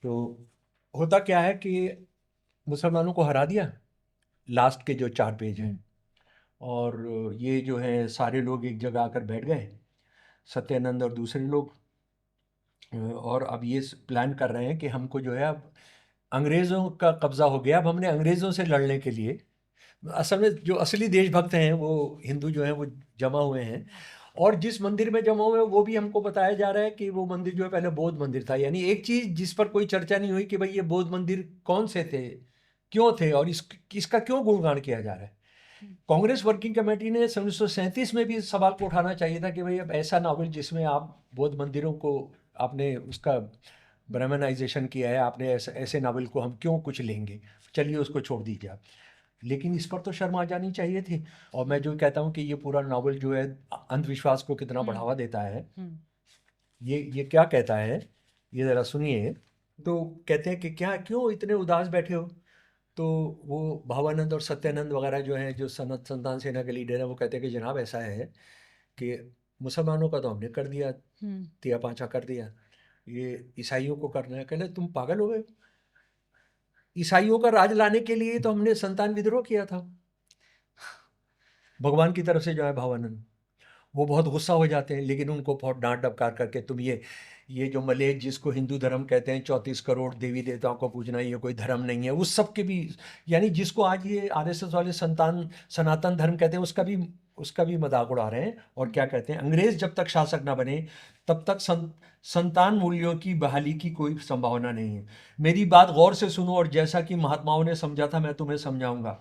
तो होता क्या है कि मुसलमानों को हरा दिया, लास्ट के जो 4 पेज हैं, और ये जो है सारे लोग एक जगह आकर बैठ गए, सत्यानंद और दूसरे लोग, और अब ये प्लान कर रहे हैं कि हमको जो है अब अंग्रेज़ों का कब्ज़ा हो गया, अब हमने अंग्रेज़ों से लड़ने के लिए, असल में जो असली देशभक्त हैं वो हिंदू जो हैं वो जमा हुए हैं, और जिस मंदिर में जमा हुए हैं वो भी हमको बताया जा रहा है कि वो मंदिर जो है पहले बौद्ध मंदिर था। यानी एक चीज़ जिस पर कोई चर्चा नहीं हुई कि भाई ये बौद्ध मंदिर कौन से थे, क्यों थे, और इसका क्यों गुणगान किया जा रहा है। कांग्रेस वर्किंग कमेटी ने 1937 में भी इस सवाल को उठाना चाहिए था कि भाई अब ऐसा नावल जिसमें आप बौद्ध मंदिरों को आपने उसका ब्राह्मणाइजेशन किया है, आपने ऐसे नावल को हम क्यों कुछ लेंगे, चलिए उसको छोड़ दीजिए आप। लेकिन इस पर तो शर्म आ जानी चाहिए थी। और मैं जो कहता हूँ कि ये पूरा नावल जो है अंधविश्वास को कितना बढ़ावा देता है। ये क्या कहता है, ये ज़रा सुनिए। तो कहते हैं कि क्या क्यों इतने उदास बैठे हो? तो वो भावानंद और सत्यानंद वगैरह जो हैं, जो संतान सेना के लीडर हैं, वो कहते हैं कि जनाब ऐसा है कि मुसलमानों का तो हमने कर दिया, तिया पांचा कर दिया, ये ईसाइयों को करना है। कहले तुम पागल हो गए, ईसाइयों का राज लाने के लिए तो हमने संतान विद्रोह किया था। भगवान की तरफ से जो है भावानंद, वो बहुत गुस्सा हो जाते हैं, लेकिन उनको बहुत डांट डपकार करके तुम ये जो मलेच्छ जिसको हिंदू धर्म कहते हैं, 34 करोड़ देवी देवताओं को पूजना, ये कोई धर्म नहीं है। उस सब के भी, यानी जिसको आज ये आरएसएस वाले सनातन धर्म कहते हैं, उसका भी मजाक उड़ा रहे हैं। और क्या कहते हैं, अंग्रेज जब तक शासक ना बने तब तक संतान मूल्यों की बहाली की कोई संभावना नहीं है। मेरी बात गौर से सुनो, और जैसा कि महात्माओं ने समझा था मैं तुम्हें समझाऊंगा।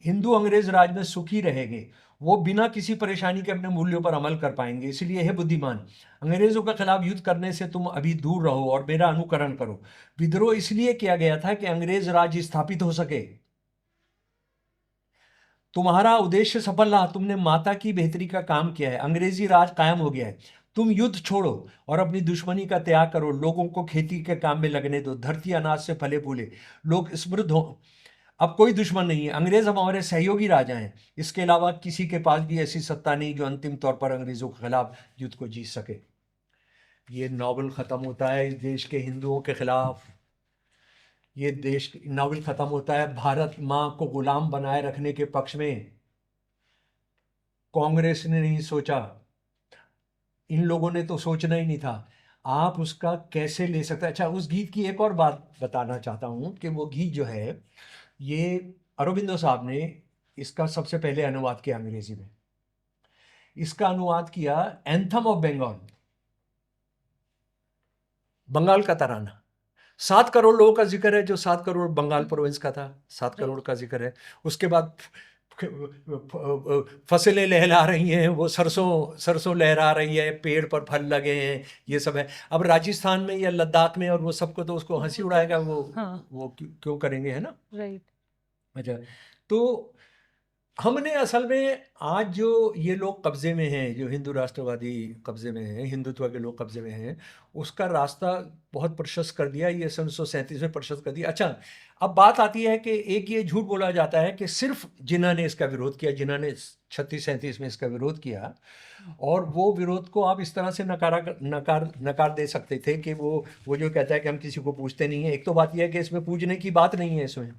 हिंदू अंग्रेज राज में सुखी रहेंगे, वो बिना किसी परेशानी के अपने मूल्यों पर अमल कर पाएंगे। इसलिए है बुद्धिमान, अंग्रेजों के खिलाफ युद्ध करने से तुम अभी दूर रहो और मेरा अनुकरण करो। विद्रोह इसलिए किया गया था कि अंग्रेज राज स्थापित हो सके। तुम्हारा उद्देश्य सफल रहा, तुमने माता की बेहतरी का काम किया है, अंग्रेजी राज कायम हो गया है। तुम युद्ध छोड़ो और अपनी दुश्मनी का त्याग करो, लोगों को खेती के काम में लगने दो, धरती अनाज से फले फूले, लोग समृद्ध हो। अब कोई दुश्मन नहीं है, अंग्रेज अब हमारे सहयोगी राजा हैं। इसके अलावा किसी के पास भी ऐसी सत्ता नहीं जो अंतिम तौर पर अंग्रेजों के खिलाफ युद्ध को जीत सके। ये नॉवल खत्म होता है इस देश के हिंदुओं के खिलाफ। ये नॉवल खत्म होता है भारत माँ को गुलाम बनाए रखने के पक्ष में। कांग्रेस ने नहीं सोचा, इन लोगों ने तो सोचना ही नहीं था। आप उसका कैसे ले सकते। अच्छा, उस गीत की एक और बात बताना चाहता हूँ कि वो गीत जो है, ये अरबिंदो साहब ने इसका सबसे पहले अनुवाद किया अंग्रेजी में। इसका अनुवाद किया एंथम ऑफ बंगाल, बंगाल का तराना। 7 करोड़ लोगों का जिक्र है, जो 7 करोड़ बंगाल प्रोविंस का था, 7 करोड़ का जिक्र है। उसके बाद फसलें लहरा रही हैं, वो सरसों लहरा रही है, पेड़ पर फल लगे हैं, ये सब है। अब राजस्थान में या लद्दाख में और वो सबको तो उसको हंसी उड़ाएगा वो। हाँ। वो क्यों करेंगे, है ना। राइट। अच्छा, तो हमने असल में आज जो ये लोग कब्जे में हैं, जो हिंदू राष्ट्रवादी कब्जे में हैं, हिंदुत्व के लोग कब्जे में हैं, उसका रास्ता बहुत प्रशस्त कर दिया। ये 1937 में प्रशस्त कर दिया। अच्छा, अब बात आती है कि एक ये झूठ बोला जाता है कि सिर्फ जिन्होंने इसका विरोध किया, जिन्होंने 36-37 में इसका विरोध किया, और वो विरोध को आप इस तरह से नकार दे सकते थे कि वो जो कहता है कि हम किसी को पूछते नहीं है। एक तो बात यह है कि इसमें पूछने की बात नहीं है इसमें,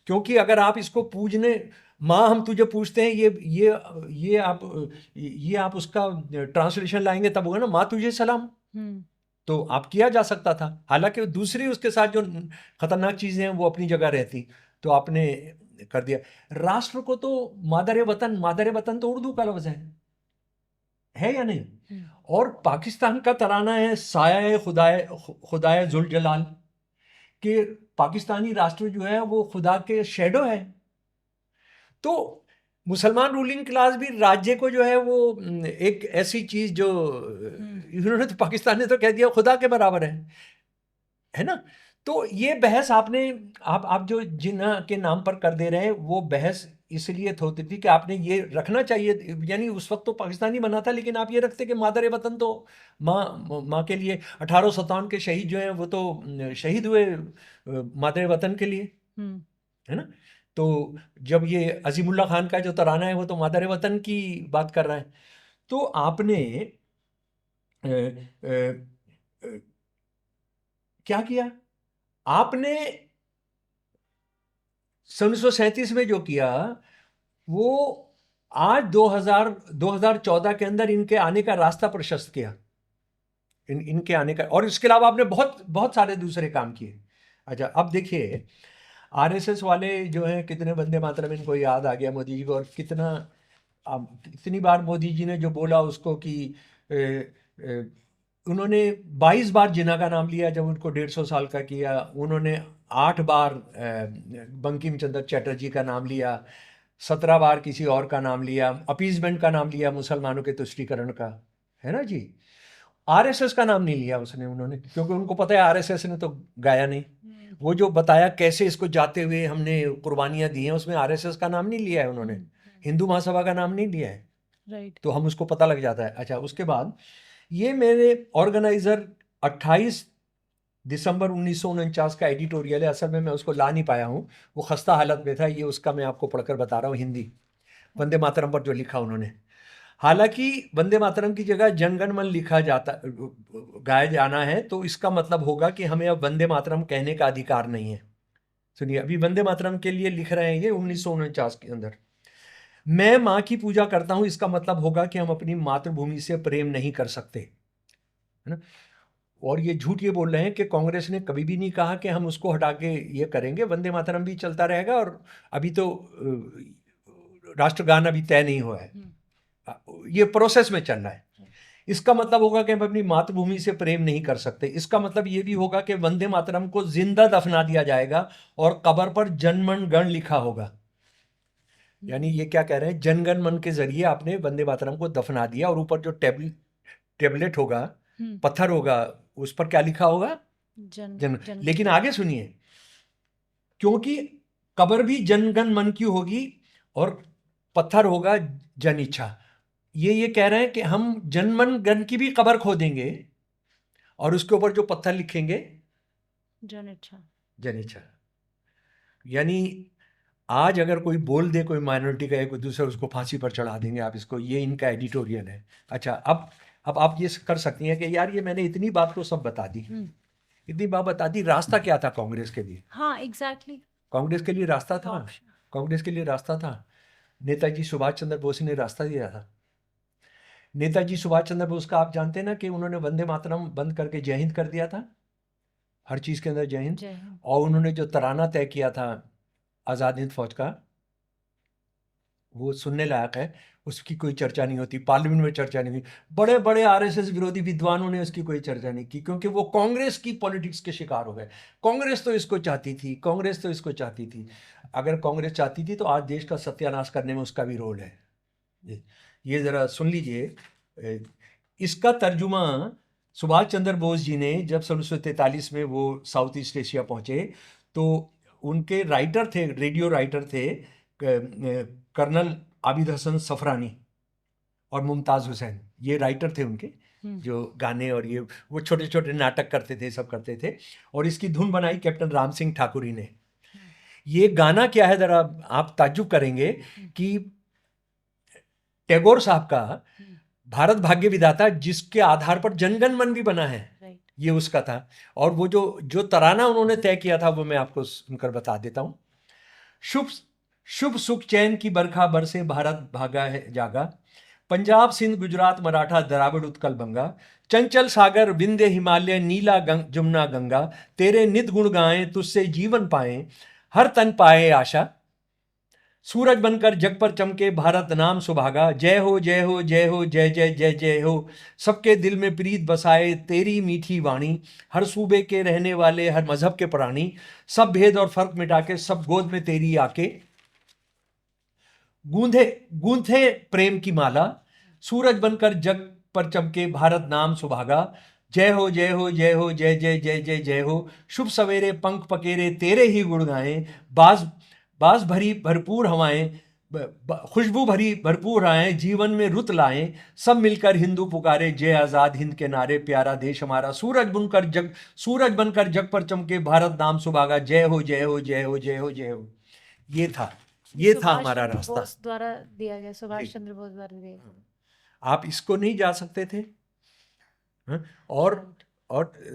क्योंकि अगर आप इसको पूजने, माँ हम तुझे पूछते हैं, ये आप उसका ट्रांसलेशन लाएंगे तब होगा ना, माँ तुझे सलाम, तो आप किया जा सकता था। हालांकि दूसरी उसके साथ जो खतरनाक चीजें हैं वो अपनी जगह रहती, तो आपने कर दिया। राष्ट्र को तो मादर वतन तो उर्दू का लफ्ज है या नहीं? और पाकिस्तान का तराना है साया खुदाए जुल जलाल, कि पाकिस्तानी राष्ट्र जो है वो खुदा के शेडो है। तो मुसलमान रूलिंग क्लास भी राज्य को जो है वो एक ऐसी चीज जो इन्होंने तो, पाकिस्तान ने तो कह दिया खुदा के बराबर है ना। तो ये बहस आप जो जिन्ना के नाम पर कर दे रहे हैं, वो बहस इसलिए होती थी कि आपने ये रखना चाहिए, यानी उस वक्त तो पाकिस्तानी बना था, लेकिन आप ये रखते कि मादर वतन तो माँ के लिए। 1857 के शहीद जो हैं वो तो शहीद हुए मादर वतन के लिए, है ना। तो जब ये अजीमुल्ला खान का जो तराना है वो तो मादर वतन की बात कर रहा है। तो आपने क्या किया, आपने 1937 में जो किया वो आज 2014 के अंदर इनके आने का रास्ता प्रशस्त किया, इनके आने का। और इसके अलावा आपने बहुत बहुत सारे दूसरे काम किए। अच्छा, अब देखिए आरएसएस वाले जो हैं, कितने वंदे मातरम इनको याद आ गया मोदी जी को, और कितनी बार मोदी जी ने जो बोला उसको कि उन्होंने 22 बार जिन्ना का नाम लिया जब उनको 150 साल का किया। उन्होंने 8 बार बंकिम चंद्र चटर्जी का नाम लिया, 17 बार किसी और का नाम लिया, अपीजमेंट का नाम लिया मुसलमानों के तुष्टीकरण का, है ना जी। आरएसएस का नाम नहीं लिया उन्होंने, क्योंकि उनको पता है आरएसएस ने तो गाया नहीं। वो जो बताया कैसे इसको जाते हुए हमने कुर्बानियां दी हैं, उसमें आरएसएस का नाम नहीं लिया है उन्होंने, हिंदू महासभा का नाम नहीं लिया है, राइट। तो हम उसको पता लग जाता है। अच्छा, उसके बाद ये मेरे ऑर्गेनाइजर 28 दिसंबर 1949 का एडिटोरियल है। असल में मैं उसको ला नहीं पाया हूँ, वो खस्ता हालत में था। ये उसका मैं आपको पढ़कर बता रहा हूँ, हिंदी वंदे मातरम पर जो लिखा उन्होंने। हालांकि वंदे मातरम की जगह जनगण मन लिखा जाता, गाया जाना है, तो इसका मतलब होगा कि हमें अब वंदे मातरम कहने का अधिकार नहीं है। सुनिए, अभी वंदे मातरम के लिए लिख रहे हैं ये 1949 के अंदर। मैं माँ की पूजा करता हूँ, इसका मतलब होगा कि हम अपनी मातृभूमि से प्रेम नहीं कर सकते, है ना। और ये झूठ ये बोल रहे हैं कि कांग्रेस ने कभी भी नहीं कहा कि हम उसको हटा के ये करेंगे, वंदे मातरम भी चलता रहेगा। और अभी तो राष्ट्रगान अभी तय नहीं हुआ है, ये प्रोसेस में चल रहा है। इसका मतलब होगा कि हम अपनी मातृभूमि से प्रेम नहीं कर सकते। इसका मतलब ये भी होगा कि वंदे मातरम को जिंदा दफना दिया जाएगा और कब्र पर जनमन गण लिखा होगा। यानी ये क्या कह रहे हैं, जनगण मन के जरिए आपने वंदे मातरम को दफना दिया, और ऊपर जो टेबलेट होगा, पत्थर होगा, उस पर क्या लिखा होगा, जन। लेकिन आगे सुनिए, क्योंकि कब्र भी जनगण मन की होगी और पत्थर होगा जन इच्छा। ये कह रहे हैं कि हम जनमन गण की भी कब्र खो देंगे और उसके ऊपर जो पत्थर लिखेंगे, जन इच्छा। यानी आज अगर कोई बोल दे कोई माइनॉरिटी का एक दूसरा, उसको फांसी पर चढ़ा देंगे आप इसको। ये इनका एडिटोरियल है। अच्छा, अब आप ये कर सकती हैं कि यार ये मैंने इतनी बात तो सब बता दी, इतनी बात बता दी। रास्ता क्या था कांग्रेस के लिए? हाँ, एग्जैक्टली, कांग्रेस के लिए रास्ता था, कांग्रेस के लिए रास्ता था। नेताजी सुभाष चंद्र बोस ने रास्ता दिया था। नेताजी सुभाष चंद्र बोस का आप जानते हैं ना कि उन्होंने वंदे मातरम बंद करके जय हिंद कर दिया था, हर चीज के अंदर जय हिंद। और उन्होंने जो तराना तय किया था आजाद हिंद फौज का, वो सुनने लायक है। उसकी कोई चर्चा नहीं होती, पार्लियामेंट में चर्चा नहीं हुई। बड़े बड़े आरएसएस विरोधी विद्वानों ने उसकी कोई चर्चा नहीं की, क्योंकि वो कांग्रेस की पॉलिटिक्स के शिकार हो गए। कांग्रेस तो इसको चाहती थी, कांग्रेस तो इसको चाहती थी। अगर कांग्रेस चाहती थी तो आज देश का सत्यानाश करने में उसका भी रोल है। ये जरा सुन लीजिए, इसका तर्जुमा सुभाष चंद्र बोस जी ने जब 1943 में वो साउथ ईस्ट एशिया पहुंचे, तो उनके राइटर थे, रेडियो राइटर थे कर्नल आबिद हसन सफरानी और मुमताज़ हुसैन, ये राइटर थे उनके, जो गाने और ये वो छोटे छोटे नाटक करते थे, सब करते थे। और इसकी धुन बनाई कैप्टन राम सिंह ठाकुरी ने। ये गाना क्या है, जरा आप ताज्जुब करेंगे कि टैगोर साहब का भारत भाग्य विधाता, जिसके आधार पर जनगण मन भी बना है, ये उसका था। और वो जो जो तराना उन्होंने तय किया था वो मैं आपको सुनकर बता देता हूँ। शुभ शुभ सुख चैन की बरखा बरसे भारत भागा है जागा, पंजाब सिंध गुजरात मराठा द्राविड़ उत्कल बंगा, चंचल सागर विंध्य हिमालय नीला जमुना गंगा, तेरे नित गुण गाएं तुझसे जीवन पाएं, हर तन पाए आशा, सूरज बनकर जग पर चमके भारत नाम सुभागा, जय हो जय हो जय हो जय जय जय जय हो, सबके दिल में प्रीत बसाए तेरी मीठी वाणी, हर सूबे के रहने वाले हर मजहब के प्राणी, सब भेद और फर्क मिटा के सब गोद में तेरी आके, गूंधे गूंथे प्रेम की माला, सूरज बनकर जग पर चमके भारत नाम सुभागा, जय हो जय हो जय हो जय जय जय जय जय हो, शुभ सवेरे पंख पकेरे तेरे ही गुण गाएं, बास बास भरी भरपूर हवाएं, खुशबू भरी भरपूर आए, जीवन में रुत लाएं, सब मिलकर हिंदू पुकारे जय आजाद हिंद के नारे, प्यारा देश हमारा, सूरज बनकर जग पर चमके भारत नाम सुभागा, जय हो जय हो जय हो जय हो जय हो। ये था हमारा रास्ता। बोस द्वारा दिया गया, सुभाष चंद्र बोस द्वारा दिया गया। आप इसको नहीं जा सकते थे। और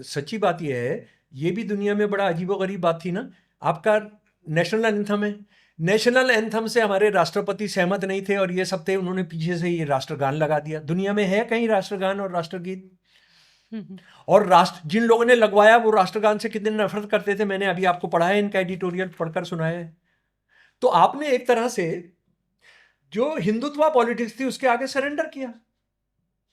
सच्ची बात यह है, ये भी दुनिया में बड़ा अजीबोगरीब बात थी ना। आपका नेशनल एंथम है, नेशनल एंथम से हमारे राष्ट्रपति सहमत नहीं थे और ये सब थे, उन्होंने पीछे से ये राष्ट्रगान लगा दिया। दुनिया में है कहीं राष्ट्रगान और राष्ट्रगीत? और जिन लोगों ने लगवाया वो राष्ट्रगान से कितने नफरत करते थे, मैंने अभी आपको पढ़ा है, इनका एडिटोरियल पढ़कर सुनाया है। तो आपने एक तरह से जो हिंदुत्व पॉलिटिक्स थी उसके आगे सरेंडर किया।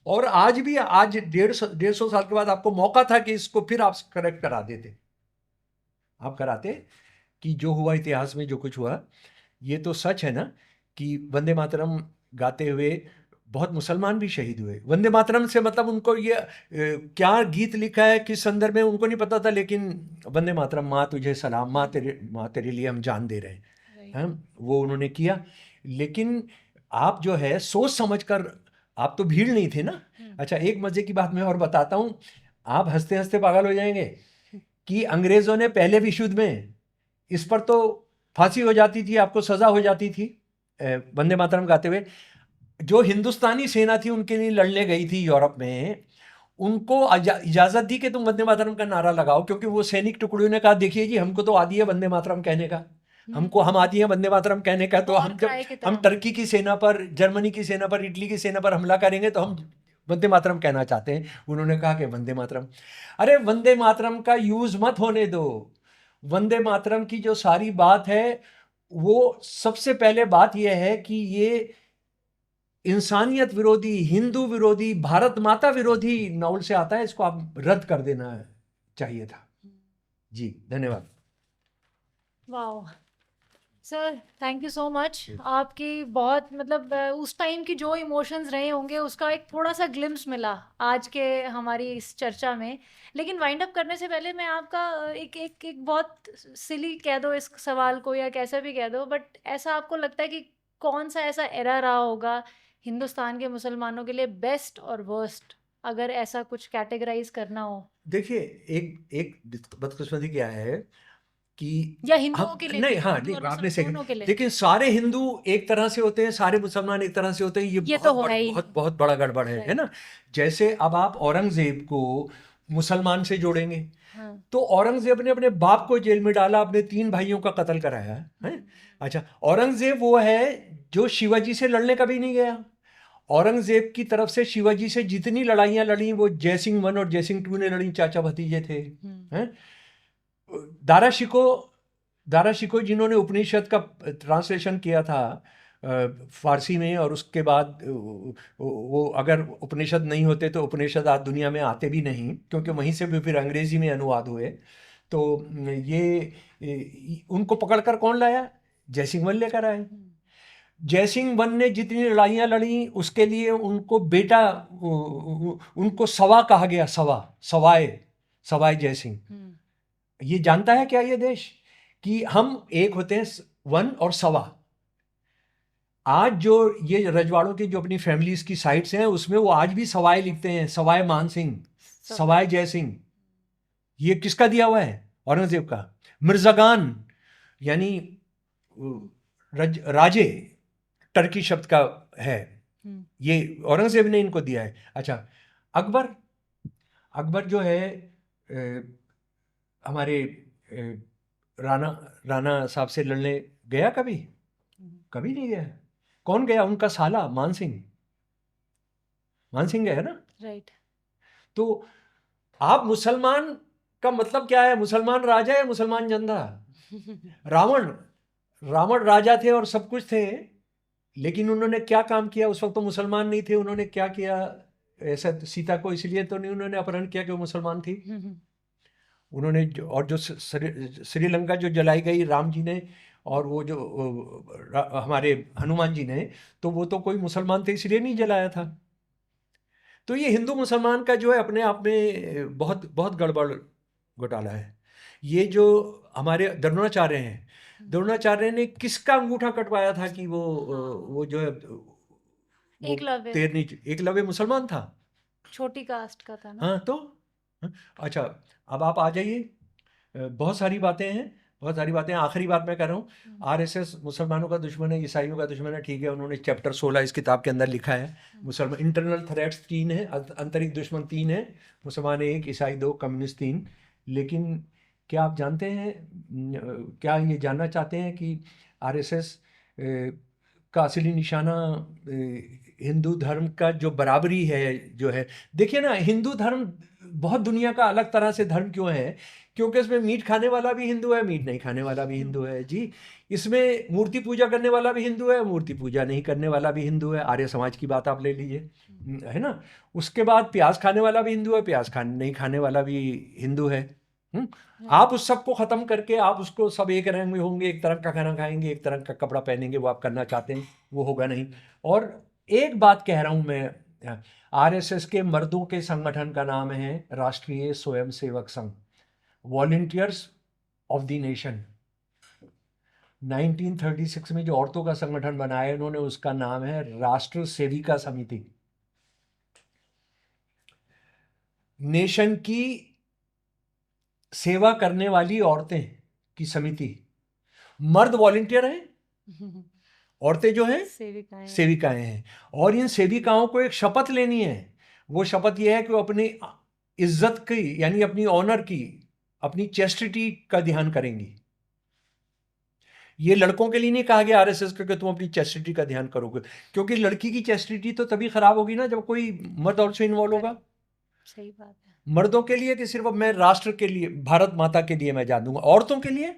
और आज 150 साल के बाद आपको मौका था कि इसको फिर आप करेक्ट करा देते, आप कराते कि जो हुआ इतिहास में जो कुछ हुआ। ये तो सच है ना कि वंदे मातरम गाते हुए बहुत मुसलमान भी शहीद हुए। वंदे मातरम से मतलब उनको ये क्या गीत लिखा है किस संदर्भ में उनको नहीं पता था, लेकिन वंदे मातरम, माँ तुझे सलाम, माँ तेरे लिए हम जान दे रहे हैं, वो उन्होंने किया। लेकिन आप जो है सोच समझकर, आप तो भीड़ नहीं थे ना। अच्छा, एक मजे की बात मैं और बताता हूँ, आप हंसते हंसते पागल हो जाएंगे कि अंग्रेजों ने पहले विश्व युद्ध में इस पर तो फांसी हो जाती थी, आपको सजा हो जाती थी वंदे मातरम गाते हुए। जो हिंदुस्तानी सेना थी उनके लिए लड़ने गई थी यूरोप में, उनको इजाजत दी कि तुम वंदे मातरम का नारा लगाओ, क्योंकि वो सैनिक टुकड़ियों ने कहा देखिए जी, हमको तो आदी है वंदे मातरम कहने का, हम आदी है वंदे मातरम कहने का, तो हम टर्की की सेना पर, जर्मनी की सेना पर, इटली की सेना पर हमला करेंगे तो हम वंदे मातरम कहना चाहते हैं। उन्होंने कहा कि वंदे मातरम, अरे वंदे मातरम का यूज मत होने दो। वंदे मातरम की जो सारी बात है वो सबसे पहले बात यह है कि ये इंसानियत विरोधी, हिंदू विरोधी, भारत माता विरोधी नॉवल से आता है, इसको आप रद्द कर देना चाहिए था। जी धन्यवाद। वाह sir, thank you so much. आपकी बहुत मतलब उस टाइम की जो इमोशंस रहे होंगे उसका एक थोड़ा सा ग्लिम्स मिला आज के हमारी इस चर्चा में। लेकिन वाइंड अप करने से पहले मैं आपका एक बहुत सिली कह दो इस सवाल को या कैसा भी कह दो, बट ऐसा आपको लगता है कि कौन सा ऐसा एरा रहा होगा हिंदुस्तान के मुसलमानों के लिए, बेस्ट और वर्स्ट, अगर ऐसा कुछ कैटेगराइज करना हो? देखिए, एक बदकिस्मती क्या है कि या हिंदुओं के लिए नहीं, हाँ नहीं, आपने सही, लेकिन सारे हिंदू एक तरह से होते हैं, सारे मुसलमान एक तरह से होते हैं, ये बहुत बड़ा गड़बड़ है ना। जैसे अब आप औरंगजेब को मुसलमान से जोड़ेंगे, तो औरंगजेब ने अपने बाप को जेल में डाला, अपने 3 भाइयों का कत्ल कराया है। अच्छा, औरंगजेब वो है जो शिवाजी से लड़ने कभी नहीं गया। औरंगजेब की तरफ से शिवाजी से जितनी लड़ाइयाँ लड़ी वो जयसिंह 1 और जयसिंह 2 ने लड़ी, चाचा भतीजे थे। दारा शिकोह जिन्होंने उपनिषद का ट्रांसलेशन किया था फारसी में, और उसके बाद वो अगर उपनिषद नहीं होते तो उपनिषद आज दुनिया में आते भी नहीं, क्योंकि वहीं से भी फिर अंग्रेजी में अनुवाद हुए। तो ये उनको पकड़कर कौन लाया? जयसिंह 1 लेकर आए। जयसिंह 1 ने जितनी लड़ाइयाँ लड़ी उसके लिए उनको बेटा, उनको सवा कहा गया, सवाए जयसिंह। ये जानता है क्या ये देश कि हम एक होते हैं 1 और सवा? आज जो ये रजवाड़ों की जो अपनी फैमिलीज की साइट्स हैं उसमें वो आज भी सवाई लिखते हैं, सवाई मान सिंह, सवाई जय सिंह। ये किसका दिया हुआ है? औरंगजेब का। मिर्जागान यानी राजे टर्की शब्द का है, ये औरंगजेब ने इनको दिया है। अच्छा, अकबर जो है हमारे राणा साहब से लड़ने गया कभी? कभी नहीं गया। कौन गया? उनका साला मान सिंह गया ना। राइट। तो आप मुसलमान का मतलब क्या है? मुसलमान राजा या मुसलमान जनता? रावण राजा थे और सब कुछ थे, लेकिन उन्होंने क्या काम किया? उस वक्त तो मुसलमान नहीं थे। उन्होंने क्या किया? ऐसा सीता को इसलिए तो नहीं उन्होंने अपहरण किया कि वो मुसलमान थी। उन्होंने और जो श्रीलंका जो जलाई गई राम जी ने, और वो जो हमारे हनुमान जी ने, तो वो तो कोई मुसलमान थे इसलिए नहीं जलाया था। तो ये हिंदू मुसलमान का जो है अपने आप में बहुत बहुत गड़बड़ घोटाला है। ये जो हमारे द्रोणाचार्य हैं, द्रोणाचार्य ने किसका अंगूठा कटवाया था कि वो जो है एकलव्य मुसलमान था, छोटी कास्ट का था ना। हाँ तो अच्छा, अब आप आ जाइए। बहुत सारी बातें हैं, बहुत सारी बातें। आखिरी बात मैं कह रहा हूँ, आरएसएस मुसलमानों का दुश्मन है, ईसाइयों का दुश्मन है, ठीक है। उन्होंने चैप्टर 16 इस किताब के अंदर लिखा है। मुसलमान इंटरनल थ्रेट्स 3 है, आंतरिक दुश्मन 3 है, मुसलमान 1, ईसाई 2, कम्युनिस्ट 3। लेकिन क्या आप जानते हैं, क्या ये जानना चाहते हैं कि आरएसएस का असली निशाना हिंदू धर्म का जो बराबरी है जो है? देखिए ना, हिंदू धर्म बहुत दुनिया का अलग तरह से धर्म क्यों है? क्योंकि इसमें मीट खाने वाला भी हिंदू है, मीट नहीं खाने वाला भी हिंदू है जी। इसमें मूर्ति पूजा करने वाला भी हिंदू है, मूर्ति पूजा नहीं करने वाला भी हिंदू है। आर्य समाज की बात आप ले लीजिए, है ना। उसके बाद प्याज खाने वाला भी हिंदू है, प्याज नहीं खाने वाला भी हिंदू है। आप उस सब को खत्म करके आप उसको सब एक रंग में होंगे, एक तरह का खाना खाएंगे, एक तरह का कपड़ा पहनेंगे, वो आप करना चाहते हैं, वो होगा नहीं। और एक बात कह रहा हूं मैं, आरएसएस के मर्दों के संगठन का नाम है राष्ट्रीय Swayamsevak Sangh, volunteers of the nation. 1936 में जो औरतों का संगठन बनाया उन्होंने, उसका नाम है राष्ट्र सेविका समिति। नेशन की सेवा करने वाली औरतें की समिति। मर्द वॉलंटियर हैं, औरतें जो हैं सेविकाएं हैं। और इन सेविकाओं को एक शपथ लेनी है। वो शपथ ये है कि वो अपनी इज्जत की, यानी अपनी ऑनर की, अपनी चेस्टिटी का ध्यान करेंगी। ये लड़कों के लिए नहीं कहा गया आरएसएस को कि तुम अपनी चेस्टिटी का ध्यान करोगे, क्योंकि लड़की की चेस्टिटी तो तभी खराब होगी ना जब कोई मर्द और से इन्वॉल्व होगा। सही बात है। मर्दों के लिए कि सिर्फ मैं राष्ट्र के लिए, भारत माता के लिए मैं जान दूंगा। औरतों के लिए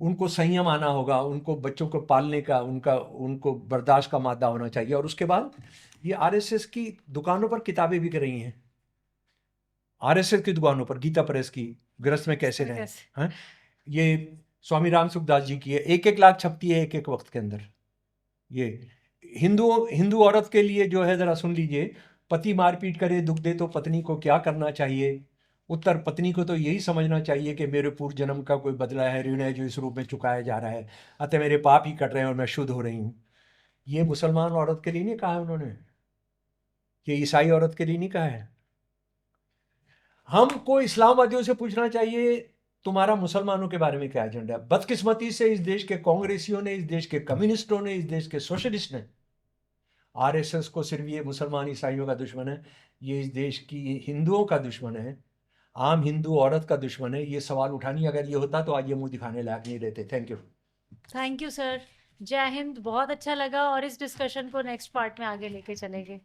उनको संयम आना होगा, उनको बच्चों को पालने का, उनको बर्दाश्त का मादा होना चाहिए। और उसके बाद ये आरएसएस की दुकानों पर किताबें बिक रही हैं, आरएसएस की दुकानों पर, गीता प्रेस की, गृहस्थ में कैसे रहें, हैं? ये स्वामी राम सुखदास जी की है, 1-1 लाख छपती है एक वक्त के अंदर। ये हिंदू औरत के लिए जो है, जरा सुन लीजिए। पति मारपीट करे दुख दे तो पत्नी को क्या करना चाहिए? उत्तर, पत्नी को तो यही समझना चाहिए कि मेरे पूर्व जन्म का कोई बदला है, ऋण है जो इस रूप में चुकाया जा रहा है, अतः मेरे पाप ही कट रहे हैं और मैं शुद्ध हो रही हूँ। ये मुसलमान औरत के लिए नहीं कहा है उन्होंने, ये ईसाई औरत के लिए नहीं कहा है। हमको इस्लामवादियों से पूछना चाहिए तुम्हारा मुसलमानों के बारे में क्या एजेंडा है? बदकिस्मती से इस देश के कांग्रेसियों ने, इस देश के कम्युनिस्टों ने, इस देश के सोशलिस्ट ने आरएसएस को सिर्फ ये मुसलमान ईसाइयों का दुश्मन है, ये इस देश की हिंदुओं का दुश्मन है, आम हिंदू औरत का दुश्मन है। ये सवाल उठानी अगर ये होता तो आज ये मुंह दिखाने लायक नहीं रहते। Thank you sir. जय हिंद। बहुत अच्छा लगा और इस डिस्कशन को नेक्स्ट पार्ट में आगे लेके चलेंगे।